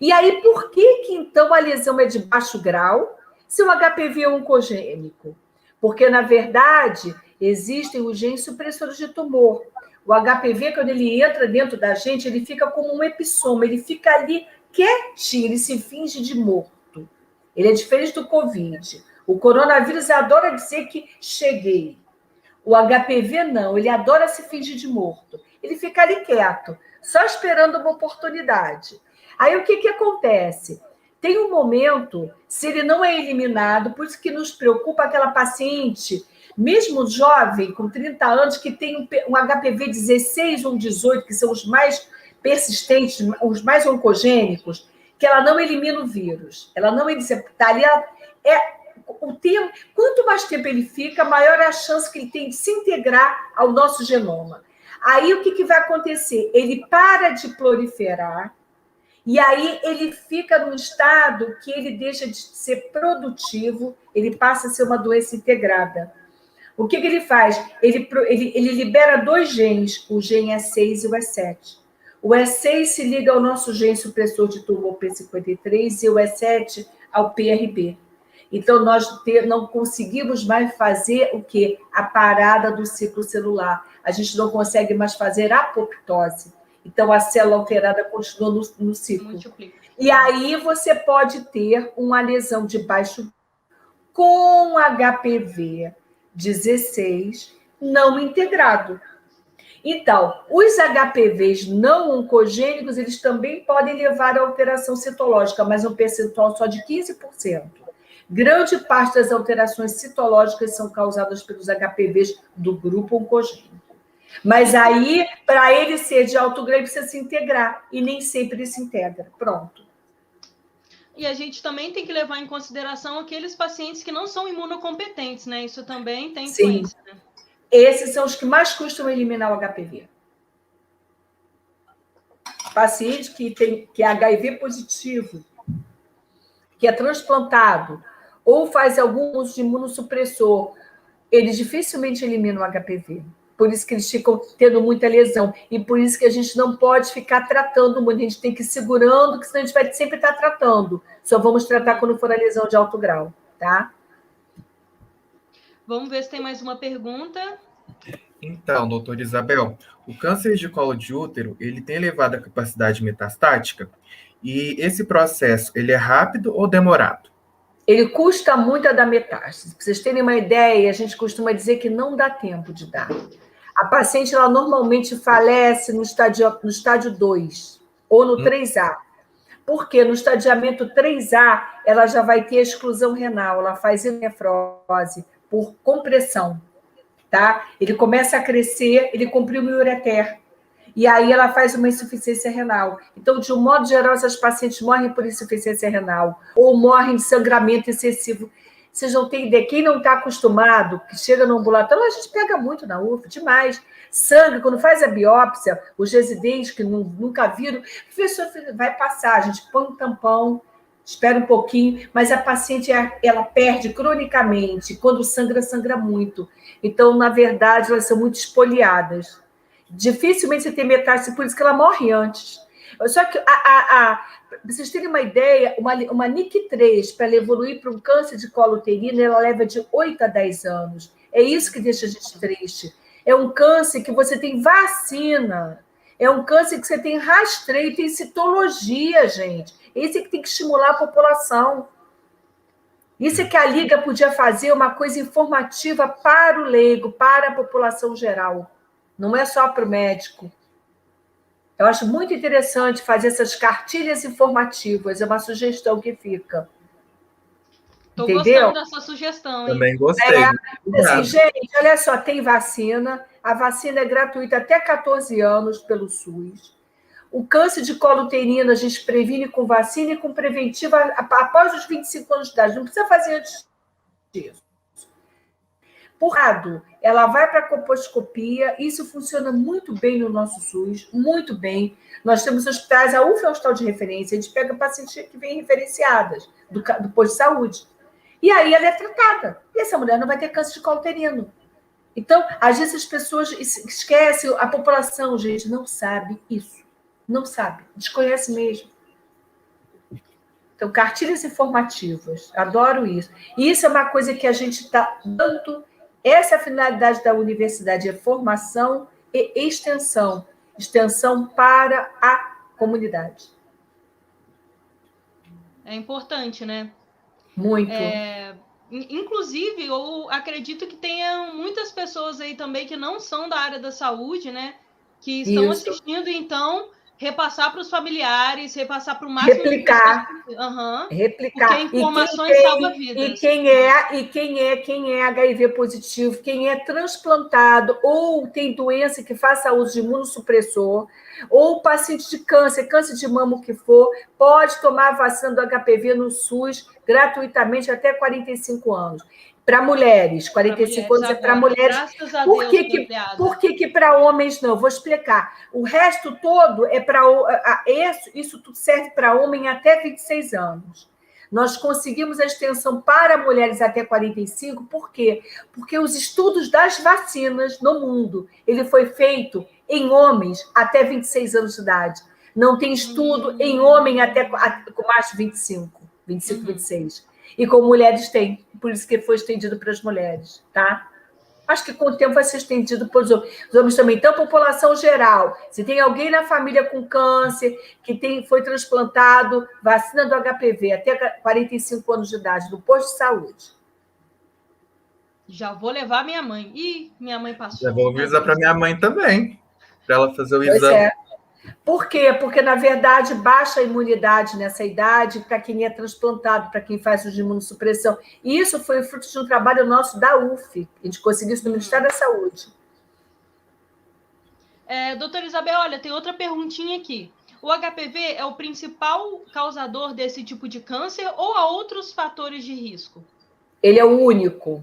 E aí, por que então a lesão é de baixo grau se o HPV é oncogênico? Porque, na verdade, existem os genes supressores de tumor. O HPV, quando ele entra dentro da gente, ele fica como um epissoma, ele fica ali quietinho, ele se finge de morto. Ele é diferente do Covid. O coronavírus adora dizer que cheguei. O HPV não, ele adora se fingir de morto. Ele fica ali quieto, só esperando uma oportunidade. Aí o que acontece? Tem um momento, se ele não é eliminado, por isso que nos preocupa aquela paciente, mesmo jovem, com 30 anos, que tem um HPV 16 ou 18, que são os mais persistentes, os mais oncogênicos, que ela não elimina o vírus. Ela não elimina. quanto mais tempo ele fica, maior é a chance que ele tem de se integrar ao nosso genoma. Aí o que vai acontecer? Ele para de proliferar, e aí ele fica num estado que ele deixa de ser produtivo, ele passa a ser uma doença integrada. O que ele faz? Ele libera 2 genes, o gene E6 e o E7. O E6 se liga ao nosso gene supressor de tumor P53 e o E7 ao PRB. Então, nós não conseguimos mais fazer o quê? A parada do ciclo celular. A gente não consegue mais fazer apoptose. Então, a célula alterada continua no ciclo. E aí você pode ter uma lesão de baixo com HPV 16 não integrado. Então, os HPVs não oncogênicos, eles também podem levar a alteração citológica, mas um percentual só de 15%. Grande parte das alterações citológicas são causadas pelos HPVs do grupo oncogênico. Mas aí, para ele ser de alto grau, ele precisa se integrar, e nem sempre ele se integra. Pronto. E a gente também tem que levar em consideração aqueles pacientes que não são imunocompetentes, né? Isso também tem influência, né? Esses são os que mais costumam eliminar o HPV. Paciente que é HIV positivo, que é transplantado, ou faz algum uso de imunossupressor, eles dificilmente eliminam o HPV. Por isso que eles ficam tendo muita lesão. E por isso que a gente não pode ficar tratando muito. A gente tem que ir segurando, porque senão a gente vai sempre estar tratando. Só vamos tratar quando for a lesão de alto grau, tá? Vamos ver se tem mais uma pergunta. Então, doutora Isabel, o câncer de colo de útero, ele tem elevada capacidade metastática? E esse processo, ele é rápido ou demorado? Ele custa muito a dar metástase. Para vocês terem uma ideia, a gente costuma dizer que não dá tempo de dar. A paciente, ela normalmente falece no estádio 2 ou no 3A. Porque no estadiamento 3A, ela já vai ter exclusão renal, ela faz nefrose por compressão, tá? Ele começa a crescer, ele comprime o ureter. E aí ela faz uma insuficiência renal. Então, de um modo geral, essas pacientes morrem por insuficiência renal ou morrem de sangramento excessivo. Vocês não têm ideia. Quem não está acostumado, que chega no ambulatório, a gente pega muito na UFA, demais. Sangue, quando faz a biópsia, os residentes que nunca viram, professor, vai passar, a gente põe um tampão, espera um pouquinho, mas a paciente, ela perde cronicamente. Quando sangra, sangra muito. Então, na verdade, elas são muito espoliadas. Dificilmente você tem metástase, por isso que ela morre antes. Só que, pra vocês terem uma ideia, uma NIC3, para ela evoluir para um câncer de colo uterino, ela leva de 8 a 10 anos. É isso que deixa a gente triste. É um câncer que você tem vacina. É um câncer que você tem rastreio, tem citologia, gente. Esse é que tem que estimular a população. Isso é que a Liga podia fazer uma coisa informativa para o leigo, para a população geral. Não é só para o médico. Eu acho muito interessante fazer essas cartilhas informativas. É uma sugestão que fica. Estou gostando da sua sugestão, hein? Também gostei. Assim, gente, olha só, tem vacina. A vacina é gratuita até 14 anos pelo SUS. O câncer de colo uterino a gente previne com vacina e com preventiva após os 25 anos de idade. Não precisa fazer antes disso. Por lado, ela vai para a colposcopia, isso funciona muito bem no nosso SUS, muito bem. Nós temos hospitais, a UFA é um hospital de referência, a gente pega pacientes que vêm referenciadas do posto de saúde. E aí ela é tratada. E essa mulher não vai ter câncer de colo uterino. Então, às vezes as pessoas esquecem, a população, gente, não sabe isso. Não sabe, desconhece mesmo. Então, cartilhas informativas, adoro isso. E isso é uma coisa que a gente está dando. Essa é a finalidade da universidade, é formação e extensão. Extensão para a comunidade. É importante, né? Muito. Inclusive, eu acredito que tenha muitas pessoas aí também que não são da área da saúde, né? Que estão assistindo, então, repassar para os familiares, repassar para o máximo replicar, de pessoas. Uhum. Replicar. Porque informações salvam vidas. E quem é HIV positivo, quem é transplantado ou tem doença que faça uso de imunossupressor, ou paciente de câncer de mama, o que for, pode tomar a vacina do HPV no SUS gratuitamente até 45 anos. Para mulheres, 45 anos é para mulheres. Graças a Deus, por que para homens não? Vou explicar. O resto todo é para... Isso tudo serve para homem até 26 anos. Nós conseguimos a extensão para mulheres até 45, por quê? Porque os estudos das vacinas no mundo, ele foi feito em homens até 26 anos de idade. Não tem estudo em homem até com mais de 25, 26. E com mulheres tem, por isso que foi estendido para as mulheres, tá? Acho que com o tempo vai ser estendido para os homens também. Então, população geral, se tem alguém na família com câncer, que foi transplantado, vacina do HPV até 45 anos de idade, no posto de saúde. Já vou levar minha mãe. Ih, minha mãe passou. Já vou avisar para minha mãe também, para ela fazer o exame. Pois é. Por quê? Porque, na verdade, baixa a imunidade nessa idade para quem é transplantado, para quem faz uso de imunossupressão. E isso foi fruto de um trabalho nosso da UF. A gente conseguiu isso no Ministério da Saúde. Doutora Isabel, olha, tem outra perguntinha aqui. O HPV é o principal causador desse tipo de câncer ou há outros fatores de risco? Ele é o único.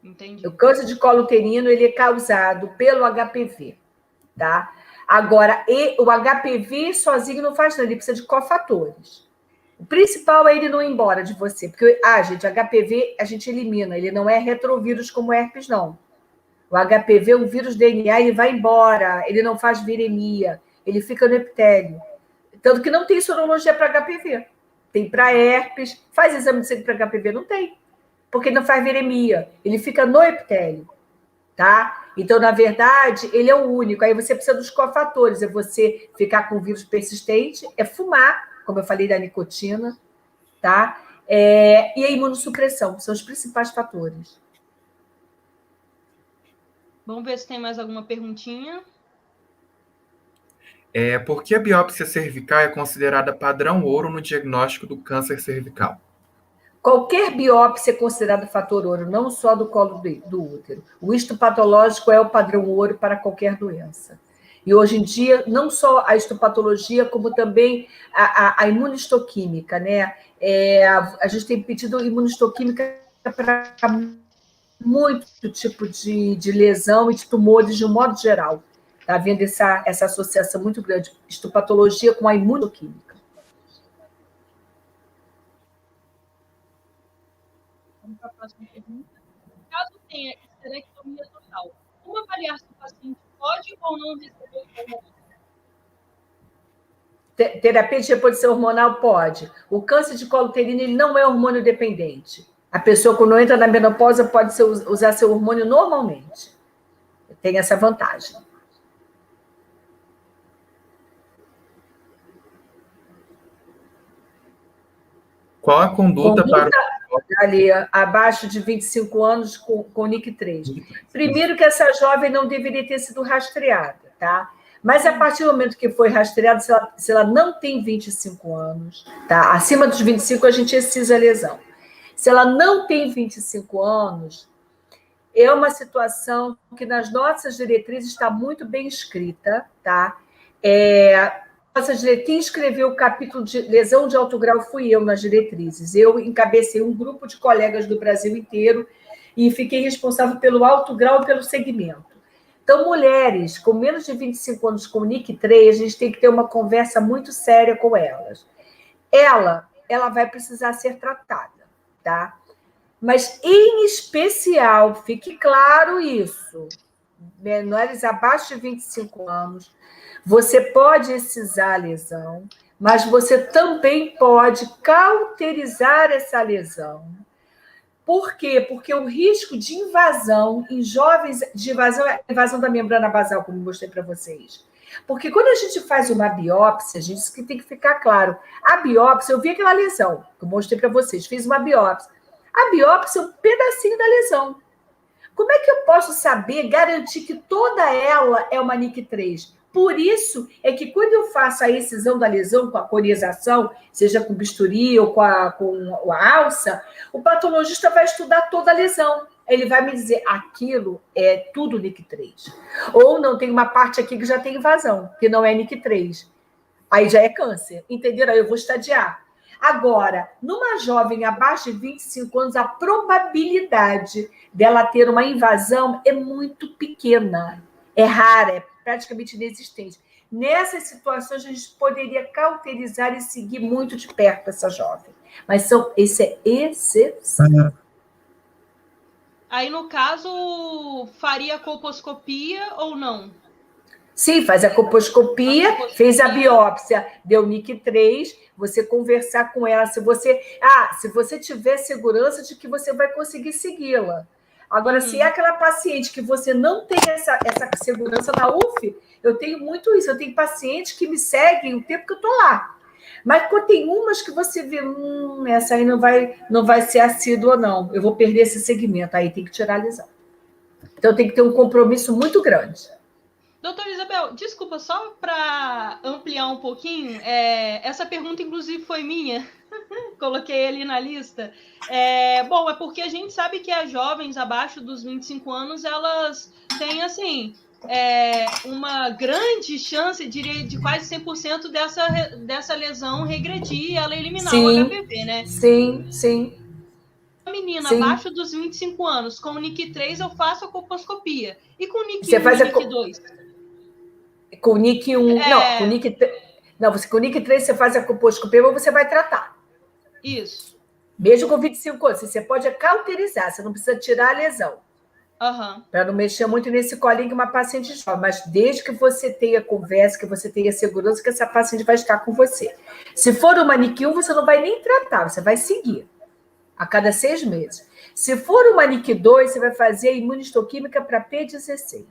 Entendi. O câncer de colo uterino ele é causado pelo HPV, tá? Agora, o HPV sozinho não faz nada, ele precisa de cofatores. O principal é ele não ir embora de você, porque, gente, HPV a gente elimina, ele não é retrovírus como herpes, não. O HPV é um vírus DNA, ele vai embora, ele não faz viremia, ele fica no epitélio. Tanto que não tem sorologia para HPV. Tem para herpes, faz exame de sangue para HPV, não tem, porque ele não faz viremia, ele fica no epitélio. Tá? Então, na verdade, ele é o único. Aí você precisa dos cofatores. É você ficar com vírus persistente, é fumar, como eu falei da nicotina, tá? E a imunossupressão, são os principais fatores. Vamos ver se tem mais alguma perguntinha. Por que a biópsia cervical é considerada padrão ouro no diagnóstico do câncer cervical? Qualquer biópsia é considerada fator ouro, não só do colo do útero. O histopatológico é o padrão ouro para qualquer doença. E hoje em dia, não só a histopatologia, como também a imunistoquímica, né? A gente tem pedido imunistoquímica para muito tipo de lesão e de tumores de um modo geral. Está havendo essa associação muito grande, histopatologia com a imunoquímica. Vamos para a próxima pergunta. Caso tenha esterectomia total, como avaliar se o paciente pode ou não receber hormônio? Terapia de reposição hormonal pode. O câncer de colo uterino ele não é hormônio dependente. A pessoa, quando entra na menopausa, pode usar seu hormônio normalmente. Tem essa vantagem. Qual a conduta para... Ali, abaixo de 25 anos com NIC3. Primeiro que essa jovem não deveria ter sido rastreada, tá? Mas a partir do momento que foi rastreada, se ela não tem 25 anos, tá? Acima dos 25 a gente excisa a lesão. Se ela não tem 25 anos, é uma situação que nas nossas diretrizes está muito bem escrita, tá? Quem escreveu o capítulo de lesão de alto grau fui eu nas diretrizes. Eu encabecei um grupo de colegas do Brasil inteiro e fiquei responsável pelo alto grau e pelo segmento. Então, mulheres com menos de 25 anos com NIC3, a gente tem que ter uma conversa muito séria com elas. Ela vai precisar ser tratada, tá? Mas, em especial, fique claro isso, menores abaixo de 25 anos, você pode excisar a lesão, mas você também pode cauterizar essa lesão. Por quê? Porque o risco de invasão em jovens, de invasão da membrana basal, como eu mostrei para vocês. Porque quando a gente faz uma biópsia, gente, isso que tem que ficar claro. A biópsia, eu vi aquela lesão, que eu mostrei para vocês, fiz uma biópsia. A biópsia é um pedacinho da lesão. Como é que eu posso saber, garantir que toda ela é uma NIC3? Por isso é que quando eu faço a excisão da lesão com a corização, seja com bisturi ou com a alça, o patologista vai estudar toda a lesão. Ele vai me dizer, aquilo é tudo NIC3. Ou não, tem uma parte aqui que já tem invasão, que não é NIC3. Aí já é câncer, entenderam? Aí eu vou estadiar. Agora, numa jovem abaixo de 25 anos, a probabilidade dela ter uma invasão é muito pequena. É rara, é praticamente inexistente. Nessas situações, a gente poderia cauterizar e seguir muito de perto essa jovem. Mas isso é exceção. Aí, no caso, faria colposcopia ou não? Sim, faz a colposcopia, fez a biópsia, deu NIC3, você conversar com ela, se você tiver segurança de que você vai conseguir segui-la. Agora, se é aquela paciente que você não tem essa segurança na UF, eu tenho muito isso, eu tenho pacientes que me seguem o tempo que eu estou lá. Mas quando tem umas que você vê, essa aí não vai ser assídua, não. Eu vou perder esse segmento, aí tem que tirar a lesão. Então, tem que ter um compromisso muito grande. Doutora Isabel, desculpa, só para ampliar um pouquinho, essa pergunta, inclusive, foi minha. Coloquei ali na lista. Bom, é porque a gente sabe que as jovens abaixo dos 25 anos, elas têm, assim, uma grande chance, diria, de quase 100% dessa lesão regredir e ela eliminar o HPV, né? Sim. A menina abaixo dos 25 anos, com o NIC3 eu faço a colposcopia. E com o NIC1 e NIC2? Com o NIC1... Não, com o NIC3... Não, com o NIC3 você faz a colposcopia, mas você vai tratar. Isso. Mesmo com 25 anos, você pode cauterizar, você não precisa tirar a lesão. Para não mexer muito nesse colinho que uma paciente jovem, mas desde que você tenha conversa, que você tenha segurança que essa paciente vai estar com você. Se for uma NIC1, você não vai nem tratar, você vai seguir a cada 6 meses. Se for uma NIC2, você vai fazer a imunistoquímica para P16.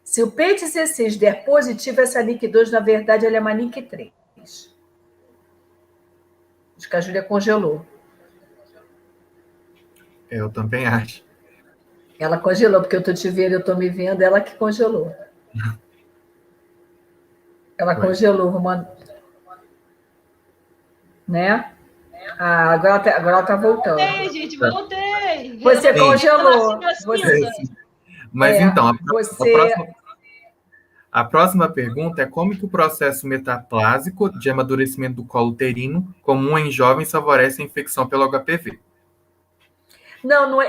Se o P16 der positivo, essa NIC2, na verdade, ela é uma NIC3. Acho que a Júlia congelou. Eu também acho. Ela congelou, porque eu estou te vendo, eu estou me vendo, ela que congelou. Ela congelou, Romano. Né? Agora ela está voltando. Voltei, gente, voltei. Você congelou. Mas então, a próxima pergunta é como que o processo metaplásico de amadurecimento do colo uterino comum em jovens favorece a infecção pelo HPV?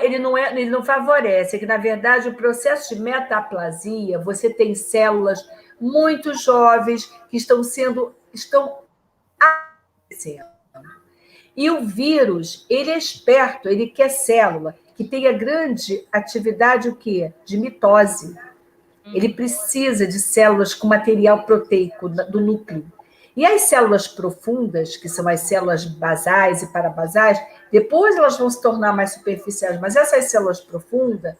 Ele não favorece, é que, na verdade, o processo de metaplasia, você tem células muito jovens que estão aparecendo. E o vírus, ele é esperto, ele quer célula que tenha grande atividade, o quê? De mitose. Ele precisa de células com material proteico do núcleo. E as células profundas, que são as células basais e parabasais, depois elas vão se tornar mais superficiais, mas essas células profundas,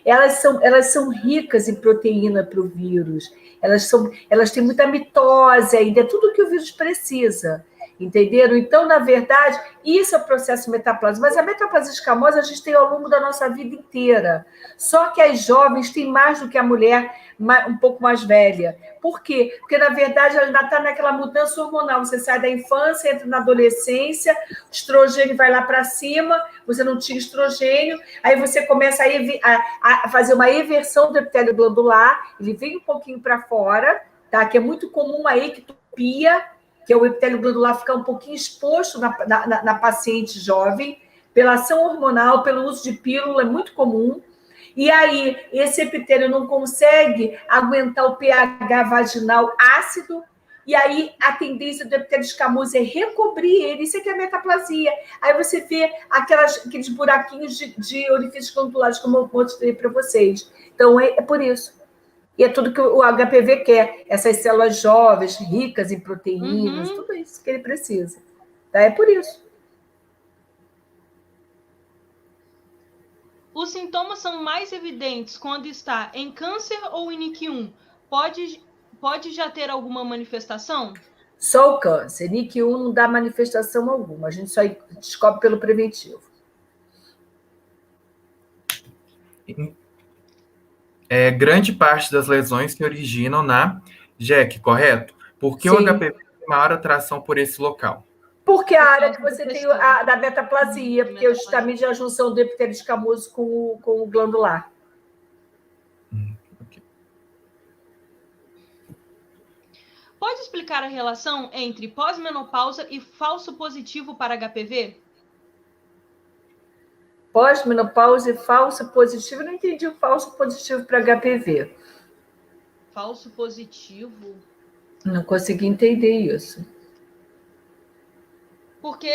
elas são ricas em proteína para o vírus, elas têm muita mitose ainda, é tudo que o vírus precisa. Entenderam? Então, na verdade, isso é o processo metaplásmico. Mas a metaplasia escamosa a gente tem ao longo da nossa vida inteira. Só que as jovens têm mais do que a mulher um pouco mais velha. Por quê? Porque, na verdade, ela ainda está naquela mudança hormonal. Você sai da infância, entra na adolescência, o estrogênio vai lá para cima, você não tinha estrogênio, aí você começa a fazer uma eversão do epitélio glandular, ele vem um pouquinho para fora, tá? Que é muito comum a ectopia, que é o epitélio glandular ficar um pouquinho exposto na paciente jovem, pela ação hormonal, pelo uso de pílula, é muito comum. E aí, esse epitélio não consegue aguentar o pH vaginal ácido, e aí a tendência do epitélio escamoso é recobrir ele, isso aqui é a metaplasia. Aí você vê aqueles buraquinhos de orifícios glandulares, como eu mostrei para vocês. Então, é por isso. E é tudo que o HPV quer, essas células jovens, ricas em proteínas, tudo isso que ele precisa. Tá? É por isso. Os sintomas são mais evidentes quando está em câncer ou em NIC1? Pode já ter alguma manifestação? Só o câncer. NIC1 não dá manifestação alguma, a gente só descobre pelo preventivo. grande parte das lesões se originam na JEC, correto? Por que o Sim. HPV tem maior atração por esse local? Porque a área que você tem da metaplasia, porque é justamente a junção do epitélio escamoso com o glandular. Ok. Pode explicar a relação entre pós-menopausa e falso positivo para HPV? Pós-menopausa e falso positivo. Eu não entendi o falso positivo para HPV. Falso positivo? Não consegui entender isso. Porque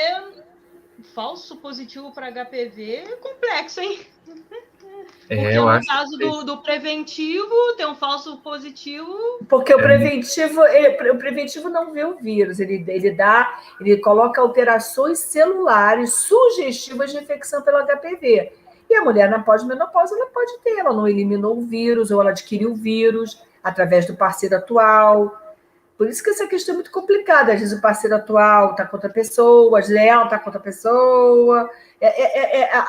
falso positivo para HPV é complexo, hein? Porque eu no acho caso que... do preventivo, tem um falso positivo. Porque o preventivo não vê o vírus, ele coloca alterações celulares sugestivas de infecção pelo HPV. E a mulher na pós-menopausa, ela pode ter, ela não eliminou o vírus, ou ela adquiriu o vírus através do parceiro atual. Por isso que essa questão é muito complicada. Às vezes o parceiro atual está com outra pessoa, às vezes ela está com outra pessoa.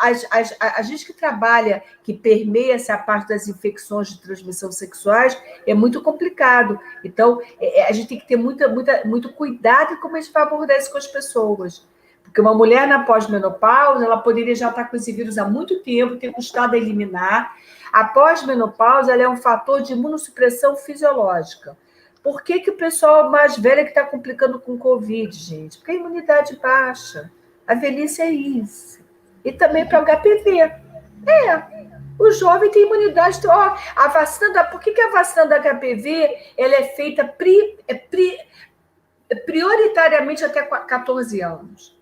A gente que trabalha, que permeia essa parte das infecções de transmissão sexuais, é muito complicado. Então, a gente tem que ter muito cuidado em como a gente vai abordar isso com as pessoas. Porque uma mulher na pós-menopausa, ela poderia já estar com esse vírus há muito tempo, ter custado a eliminar. A pós-menopausa, ela é um fator de imunossupressão fisiológica. Por que o pessoal mais velho que está complicando com Covid, gente? Porque a imunidade baixa. A velhice é isso. E também para o HPV. O jovem tem imunidade. A vacina por que a vacina da HPV ela é feita prioritariamente até 14 anos?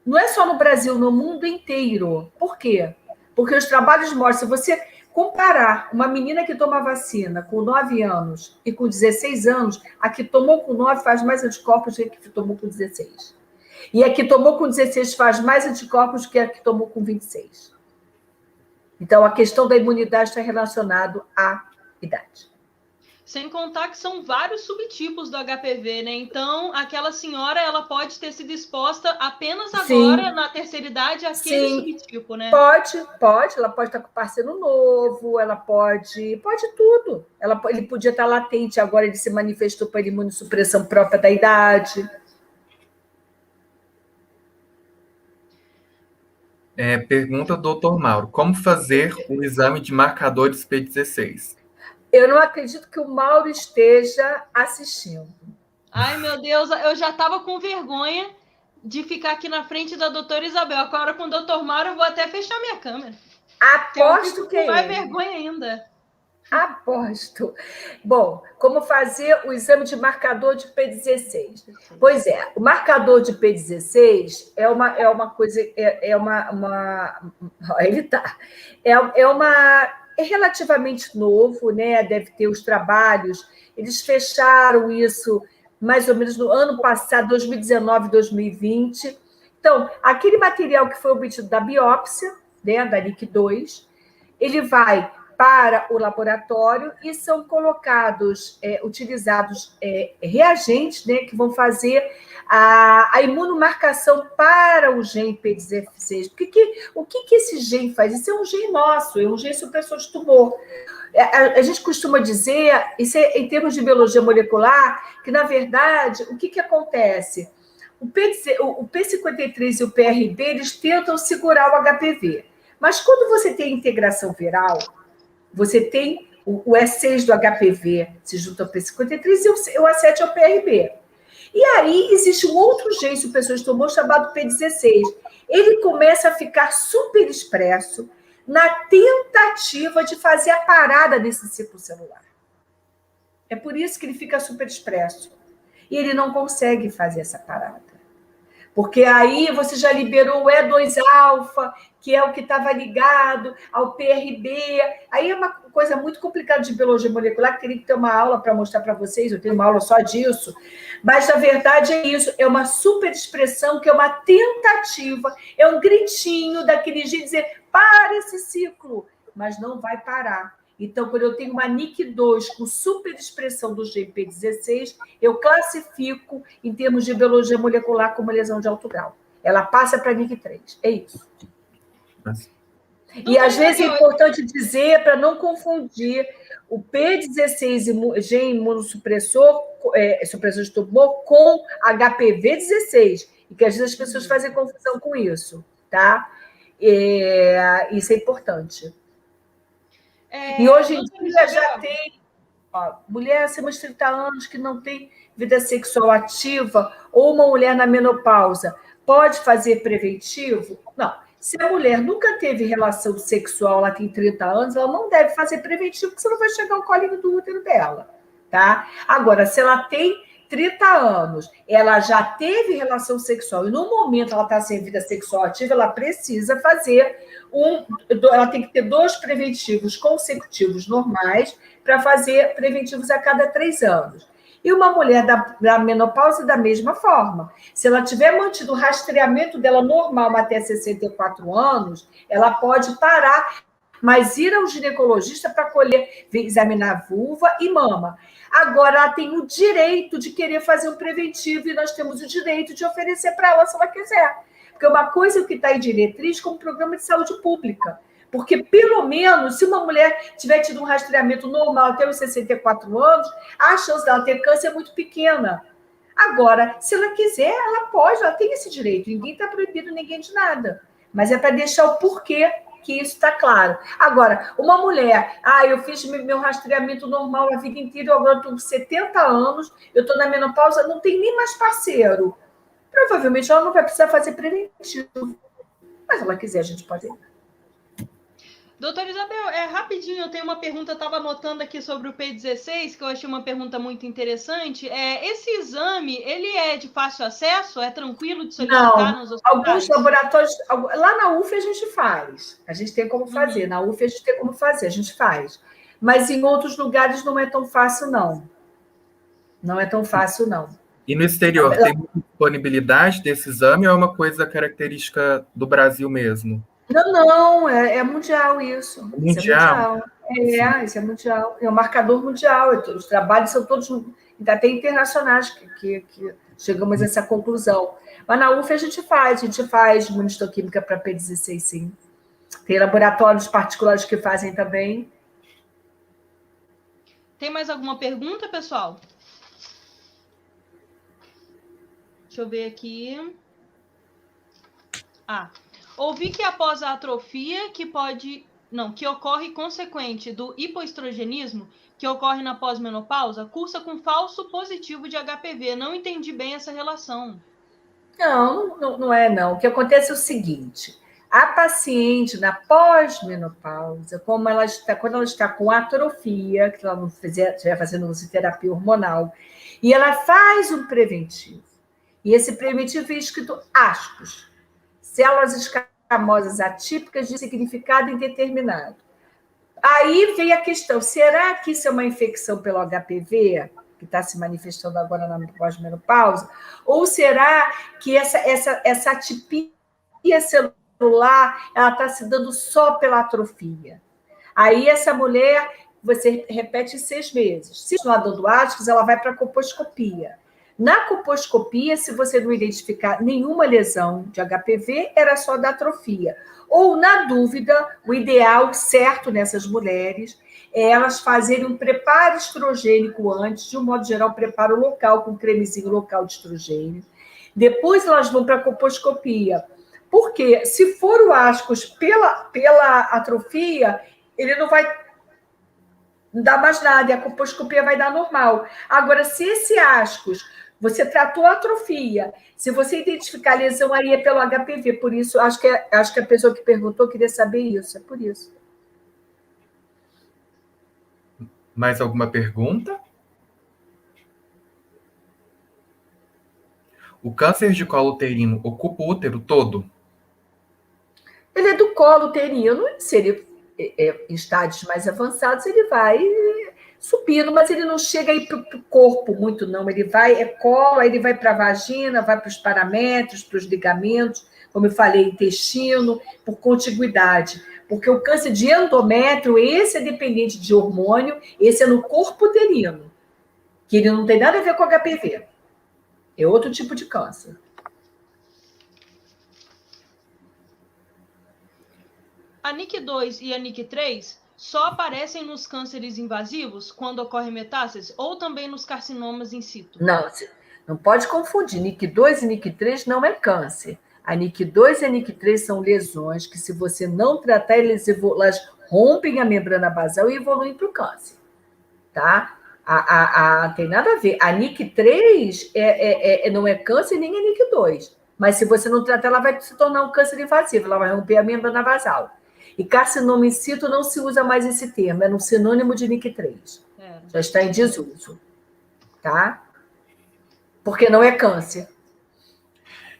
Não é só no Brasil, no mundo inteiro. Por quê? Porque os trabalhos mostram, se você comparar uma menina que toma vacina com 9 anos e com 16 anos, a que tomou com 9 faz mais anticorpos do que a que tomou com 16. E a que tomou com 16 faz mais anticorpos do que a que tomou com 26. Então, a questão da imunidade está relacionada à idade. Sem contar que são vários subtipos do HPV, né? Então, aquela senhora, ela pode ter sido exposta apenas agora, na terceira idade, àquele subtipo, né? Pode. Ela pode estar com parceiro novo, ela pode tudo. Ele podia estar latente, agora ele se manifestou para imunossupressão própria da idade. Pergunta do Dr. Mauro. Como fazer o exame de marcadores P16? Eu não acredito que o Mauro esteja assistindo. Ai, meu Deus, eu já estava com vergonha de ficar aqui na frente da doutora Isabel. Agora, com o doutor Mauro, eu vou até fechar minha câmera. Aposto que é ele. Com mais vergonha ainda. Aposto. Bom, como fazer o exame de marcador de P16? Pois é, o marcador de P16 é uma coisa, ele tá. É relativamente novo, né? Deve ter os trabalhos. Eles fecharam isso mais ou menos no ano passado, 2019, 2020. Então, aquele material que foi obtido da biópsia, né, da NIC2, ele vai para o laboratório e são utilizados reagentes, né, que vão fazer a imunomarcação para o gene P16. O que esse gene faz? Isso é um gene nosso, é um gene supressor de tumor. A gente costuma dizer, isso em termos de biologia molecular, que, na verdade, o que acontece? O P53 e o PRB, eles tentam segurar o HPV. Mas quando você tem integração viral, você tem o E6 do HPV, se junta ao P53 e o A7 ao PRB. E aí existe um outro gene supressor de tumor chamado P16. Ele começa a ficar super expresso na tentativa de fazer a parada desse ciclo celular. É por isso que ele fica super expresso. E ele não consegue fazer essa parada. Porque aí você já liberou o E2-alfa, que é o que estava ligado ao PRB. Aí é uma coisa muito complicada de biologia molecular, que teria que ter uma aula para mostrar para vocês, eu tenho uma aula só disso. Mas, na verdade, é isso, é uma superexpressão, que é uma tentativa, é um gritinho daquele gene dizer, para esse ciclo, mas não vai parar. Então, quando eu tenho uma NIC2 com superexpressão do gene P16, eu classifico, em termos de biologia molecular, como lesão de alto grau. Ela passa para NIC3. É isso. E às vezes é importante dizer, para não confundir, o P16 gene imunossupressor, supressor de tumor, com HPV16, e que às vezes as pessoas fazem confusão com isso, tá? Isso é importante. E hoje em dia já tem mulher acima de 30 anos que não tem vida sexual ativa, ou uma mulher na menopausa, pode fazer preventivo? Não. Se a mulher nunca teve relação sexual, ela tem 30 anos, ela não deve fazer preventivo, porque senão vai chegar o cólico do útero dela, tá? Agora, se ela tem 30 anos, ela já teve relação sexual, e no momento ela está sem vida sexual ativa, ela precisa fazer ela tem que ter 2 preventivos consecutivos normais para fazer preventivos a cada 3 anos. E uma mulher da menopausa, da mesma forma. Se ela tiver mantido o rastreamento dela normal até 64 anos, ela pode parar, mas ir ao ginecologista para examinar vulva e mama. Agora, ela tem o direito de querer fazer um preventivo e nós temos o direito de oferecer para ela se ela quiser. Porque uma coisa que está em diretriz como programa de saúde pública. Porque, pelo menos, se uma mulher tiver tido um rastreamento normal até os 64 anos, a chance dela ter câncer é muito pequena. Agora, se ela quiser, ela pode, ela tem esse direito. Ninguém está proibindo ninguém de nada. Mas é para deixar o porquê que isso está claro. Agora, uma mulher, eu fiz meu rastreamento normal a vida inteira, eu agora estou com 70 anos, eu estou na menopausa, não tem nem mais parceiro. Provavelmente ela não vai precisar fazer preventivo. Mas se ela quiser, a gente pode ir. Doutora Isabel, rapidinho, eu tenho uma pergunta, eu estava anotando aqui sobre o P16, que eu achei uma pergunta muito interessante. Esse exame, ele é de fácil acesso? É tranquilo de solicitar nos hospitais? Alguns laboratórios... Lá na UF a gente faz. A gente tem como fazer. Na UF a gente tem como fazer, a gente faz. Mas em outros lugares não é tão fácil, não. Não é tão fácil, não. E no exterior, tem disponibilidade desse exame ou é uma coisa característica do Brasil mesmo? Não, é mundial isso. Mundial? Isso é mundial. É um marcador mundial. Os trabalhos são todos, até internacionais, que chegamos a essa conclusão. Mas na UF a gente faz imunistoquímica para P16, sim. Tem laboratórios particulares que fazem também. Tem mais alguma pergunta, pessoal? Deixa eu ver aqui. Ouvi que após a atrofia que ocorre consequente do hipoestrogenismo, que ocorre na pós-menopausa, cursa com falso positivo de HPV. Não entendi bem essa relação. Não é, não. O que acontece é o seguinte: a paciente na pós-menopausa, quando ela está com atrofia, que ela não estiver fazendo terapia hormonal, e ela faz um preventivo, e esse preventivo é escrito ascos, células escamosas atípicas de significado indeterminado. Aí vem a questão, será que isso é uma infecção pelo HPV, que está se manifestando agora na pós-menopausa? Ou será que essa atipia celular ela está se dando só pela atrofia? Aí essa mulher, você repete 6 meses. Se não dando ascos, ela vai para a coposcopia. Na coposcopia, se você não identificar nenhuma lesão de HPV, era só da atrofia. Ou, na dúvida, o ideal certo nessas mulheres é elas fazerem um preparo estrogênico antes, de um modo geral, um preparo local, com cremezinho local de estrogênio. Depois elas vão para a coposcopia. Porque se for o ascos pela atrofia, ele não vai dar mais nada, e a coposcopia vai dar normal. Agora, se esse ascos, você tratou a atrofia, se você identificar a lesão, aí é pelo HPV, por isso, acho que a pessoa que perguntou queria saber isso, é por isso. Mais alguma pergunta? O câncer de colo uterino ocupa o útero todo? Ele é do colo uterino, seria em estádios mais avançados, ele vai subindo, mas ele não chega aí para o corpo muito, não. Ele vai, colo, aí ele vai para a vagina, vai para os paramétros, para os ligamentos, como eu falei, intestino, por contiguidade. Porque o câncer de endométrio, esse é dependente de hormônio, esse é no corpo uterino, que ele não tem nada a ver com HPV. É outro tipo de câncer. a NIC2 e a NIC3 só aparecem nos cânceres invasivos quando ocorre metástase ou também nos carcinomas in situ? Não, não pode confundir. NIC2 e NIC3 não é câncer. A NIC2 e a NIC3 são lesões que, se você não tratar, elas rompem a membrana basal e evoluem para o câncer. Tá? Tem nada a ver. A NIC3 não é câncer nem a NIC2. Mas se você não tratar, ela vai se tornar um câncer invasivo, ela vai romper a membrana basal. E carcinoma in situ não se usa mais esse termo, é um sinônimo de NIC3. Já está em desuso. Tá? Porque não é câncer.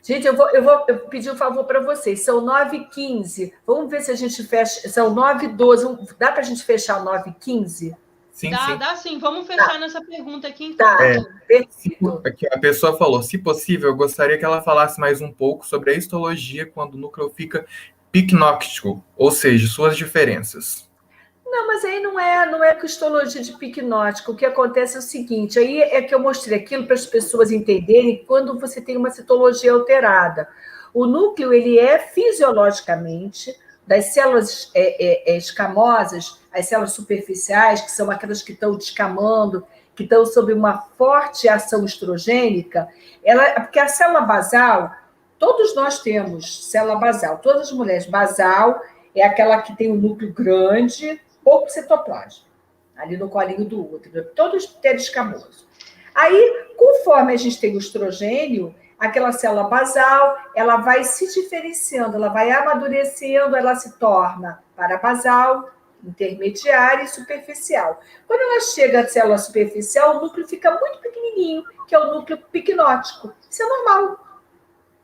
Gente, eu vou pedir um favor para vocês. São 9h15. Vamos ver se a gente fecha. São 9h12. Dá para a gente fechar 9h15? Sim, dá sim. Vamos fechar nessa pergunta aqui, então. Tá, perfeito. Aqui a pessoa falou, se possível, eu gostaria que ela falasse mais um pouco sobre a histologia quando o núcleo fica picnótico, ou seja, suas diferenças. Não, mas aí não é histologia de picnótico. O que acontece é o seguinte, aí é que eu mostrei aquilo para as pessoas entenderem quando você tem uma citologia alterada. O núcleo, ele é fisiologicamente das células escamosas, as células superficiais, que são aquelas que estão descamando, que estão sob uma forte ação estrogênica, porque a célula basal, todos nós temos célula basal, todas as mulheres, basal é aquela que tem um núcleo grande, pouco citoplasma, ali no colinho do útero, todos é escamoso. Aí, conforme a gente tem o estrogênio, aquela célula basal, ela vai se diferenciando, ela vai amadurecendo, ela se torna parabasal, intermediária e superficial. Quando ela chega à célula superficial, o núcleo fica muito pequenininho, que é o núcleo picnótico. Isso é normal.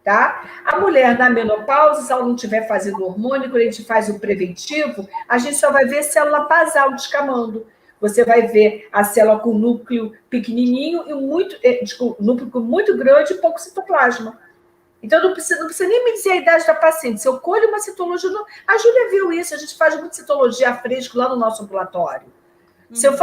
Tá? A mulher na menopausa, se ela não estiver fazendo hormônio, quando a gente faz o preventivo, a gente só vai ver célula basal descamando. Você vai ver a célula com núcleo pequenininho e núcleo muito grande e pouco citoplasma. Então, não precisa nem me dizer a idade da paciente. Se eu colho uma citologia... A Júlia viu isso, a gente faz muita citologia a fresco lá no nosso ambulatório. Se eu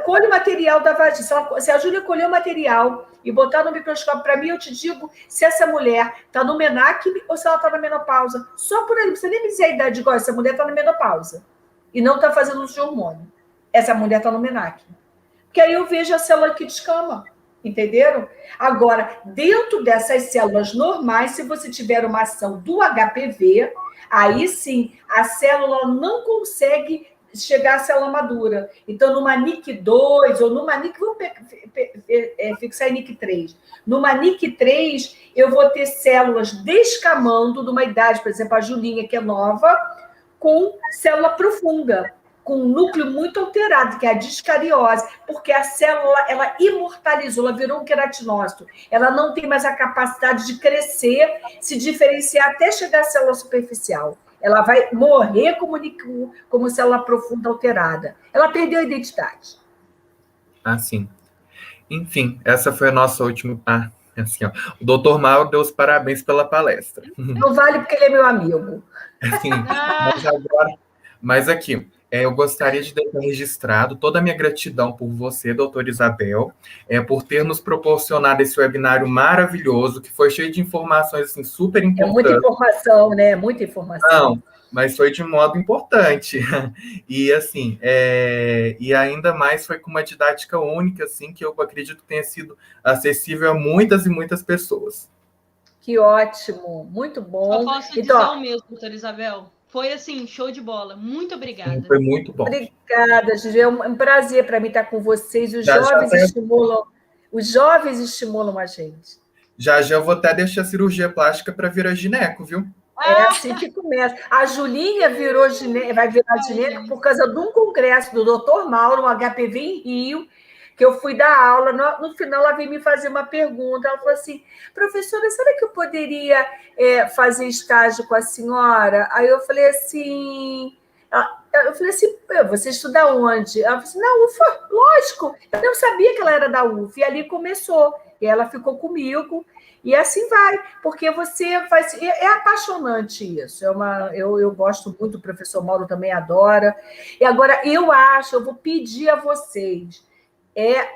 colho material da vagina, se a Júlia colher o material e botar no microscópio para mim, eu te digo se essa mulher está no menac ou se ela está na menopausa. Só por aí, não precisa nem me dizer a idade, igual essa mulher está na menopausa e não está fazendo uso de hormônio. Essa mulher está no menac. Porque aí eu vejo a célula que descama, entenderam? Agora, dentro dessas células normais, se você tiver uma ação do HPV, aí sim, a célula não consegue chegar à célula madura. Então, numa NIC2 ou numa NIC... Vamos fixar em NIC3. Numa NIC3, eu vou ter células descamando de uma idade, por exemplo, a Julinha, que é nova, com célula profunda, com um núcleo muito alterado, que é a discariose, porque a célula, ela imortalizou, ela virou um queratinócito. Ela não tem mais a capacidade de crescer, se diferenciar até chegar à célula superficial. Ela vai morrer como célula profunda alterada. Ela perdeu a identidade. Sim. Enfim, essa foi a nossa última... assim, ó. O doutor Mauro deu os parabéns pela palestra. Não vale porque ele é meu amigo. Sim, mas aqui, eu gostaria de deixar registrado toda a minha gratidão por você, doutora Isabel, por ter nos proporcionado esse webinário maravilhoso, que foi cheio de informações assim, super importantes. Muita informação, né? Muita informação. Não, mas foi de modo importante. E, assim, e ainda mais foi com uma didática única, assim, que eu acredito que tenha sido acessível a muitas e muitas pessoas. Que ótimo, muito bom. Eu posso dizer o mesmo, doutora Isabel. Foi, assim, show de bola. Muito obrigada. Sim, foi muito bom. Obrigada, Gigi. É um prazer para mim estar com vocês. Os jovens estimulam a gente. Já eu vou até deixar a cirurgia plástica para virar gineco, viu? É assim que começa. A Julinha vai virar gineco por causa de um congresso do Dr. Mauro, um HPV em Rio, que eu fui dar aula, no final ela veio me fazer uma pergunta, ela falou assim, professora, será que eu poderia fazer estágio com a senhora? Aí eu falei assim, você estuda onde? Ela falou assim, na UFA, lógico, eu não sabia que ela era da UFA, e ali começou, e ela ficou comigo, e assim vai, porque você faz... É apaixonante isso, eu gosto muito, o professor Mauro também adora, e agora eu vou pedir a vocês,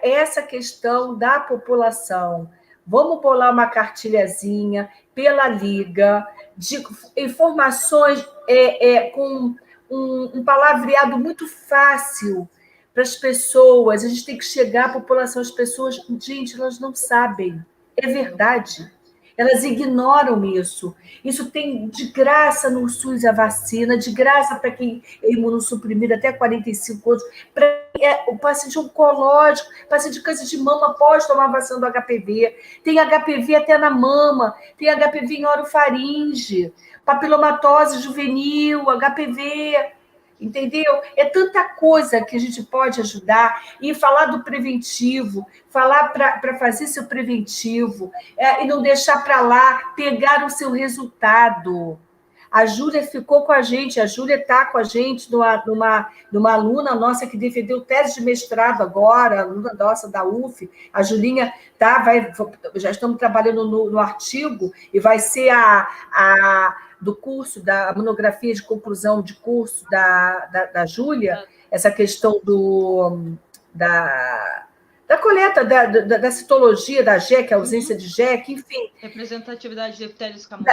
essa questão da população. Vamos bolar uma cartilhazinha pela Liga, de informações um palavreado muito fácil para as pessoas. A gente tem que chegar à população, as pessoas, gente, elas não sabem. É verdade. Elas ignoram isso. Isso tem de graça no SUS a vacina, de graça para quem é imunossuprimido até 45 anos, para o paciente oncológico, paciente de câncer de mama pode tomar vacina do HPV. Tem HPV até na mama, tem HPV em orofaringe, papilomatose juvenil, HPV. Entendeu? É tanta coisa que a gente pode ajudar e falar do preventivo, falar para fazer seu preventivo, e não deixar para lá, pegar o seu resultado. A Júlia ficou com a gente, a Júlia está com a gente numa aluna nossa que defendeu tese de mestrado agora, aluna nossa da UF, a Julinha já estamos trabalhando no artigo, e vai ser do curso, da monografia de conclusão de curso da Júlia, essa questão da coleta, da citologia da GEC, a ausência de GEC, enfim. Representatividade de Diftéria escamoso.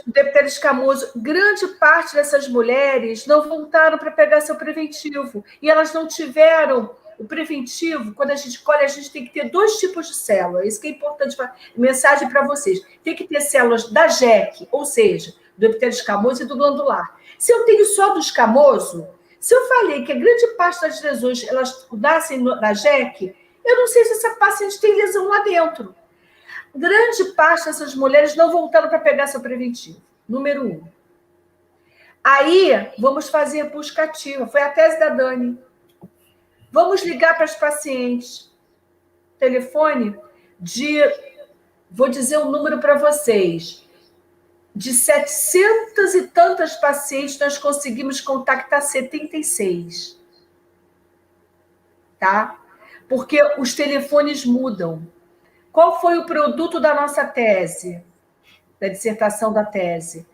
Diftéria escamoso. Grande parte dessas mulheres não voltaram para pegar seu preventivo, e elas não tiveram o preventivo. Quando a gente colhe, a gente tem que ter 2 tipos de célula. Isso que é importante, mensagem para vocês. Tem que ter células da GEC, ou seja, do epitélio escamoso e do glandular. Se eu tenho só do escamoso, se eu falei que a grande parte das lesões elas nascem na GEC, eu não sei se essa paciente tem lesão lá dentro. Grande parte dessas mulheres não voltaram para pegar seu preventivo. Número 1. Aí, vamos fazer busca ativa. Foi a tese da Dani. Vamos ligar para as pacientes. Telefone vou dizer um número para vocês. De 700 e tantas pacientes, nós conseguimos contactar 76. Tá? Porque os telefones mudam. Qual foi o produto da nossa tese? Da dissertação da tese?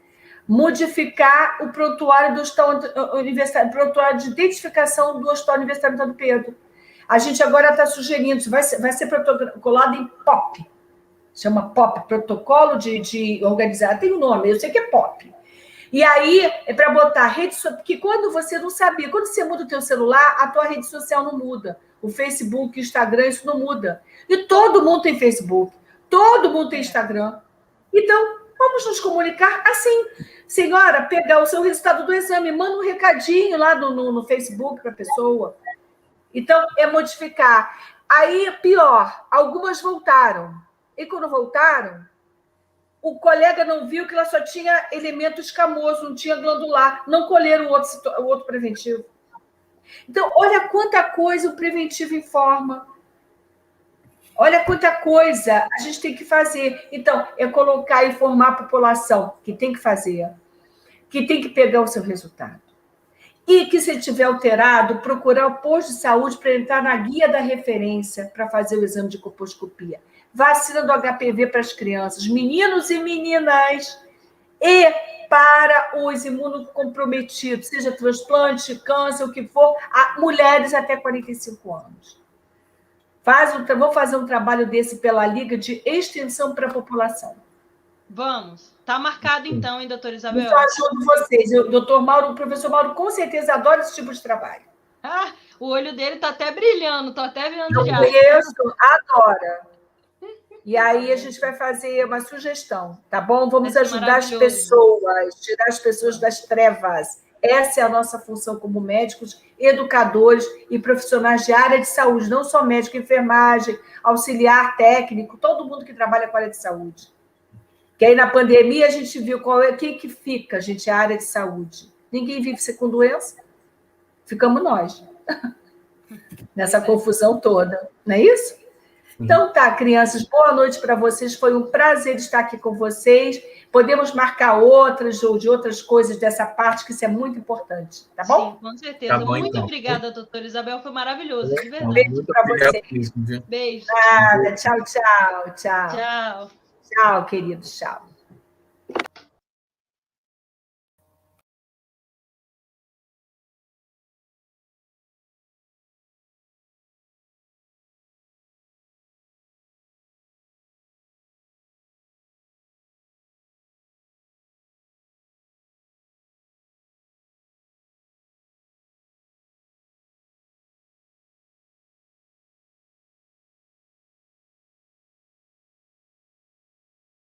Modificar o prontuário do Hospital Universitário, prontuário de identificação do Hospital Universitário Antônio Pedro. A gente agora está sugerindo, vai ser protocolado em POP. Chama POP, Protocolo de Organizar. Tem um nome, eu sei que é POP. E aí, é para botar rede social, porque quando você não sabia, quando você muda o teu celular, a tua rede social não muda. O Facebook, o Instagram, isso não muda. E todo mundo tem Facebook, todo mundo tem Instagram. Então, vamos nos comunicar assim. Senhora, pegar o seu resultado do exame, manda um recadinho lá no Facebook para a pessoa. Então, é modificar. Aí, pior, algumas voltaram. E quando voltaram, o colega não viu que ela só tinha elemento escamoso, não tinha glandular, não colheram o outro preventivo. Então, olha quanta coisa o preventivo informa. Olha quanta coisa a gente tem que fazer. Então, é colocar e informar a população que tem que fazer, que tem que pegar o seu resultado. E que, se tiver alterado, procurar o posto de saúde para entrar na guia da referência para fazer o exame de colposcopia. Vacina do HPV para as crianças, meninos e meninas, e para os imunocomprometidos, seja transplante, câncer, o que for, mulheres até 45 anos. Vou fazer um trabalho desse pela Liga de extensão para a população. Vamos. Está marcado, então, hein, doutora Isabel? Eu ajudo vocês. Doutor Mauro, o professor Mauro, com certeza, adora esse tipo de trabalho. O olho dele está até brilhando, estou até vendo já. Eu conheço, adora. E aí a gente vai fazer uma sugestão, tá bom? Vamos ajudar as pessoas, tirar as pessoas das trevas. Essa é a nossa função como médicos, educadores e profissionais de área de saúde, não só médico, enfermagem, auxiliar técnico, todo mundo que trabalha com a área de saúde. Que aí na pandemia a gente viu quem que fica, gente, a área de saúde. Ninguém vive com doença, ficamos nós. Nessa confusão toda, não é isso? Então tá, crianças, boa noite para vocês. Foi um prazer estar aqui com vocês. Podemos marcar outras ou de outras coisas dessa parte, que isso é muito importante, tá bom? Sim, com certeza. Tá bom, muito então. Obrigada, doutora Isabel. Foi maravilhoso, de verdade. Beijo para vocês. Beijo. Nada, tchau, tchau, tchau. Tchau. Tchau, queridos, tchau.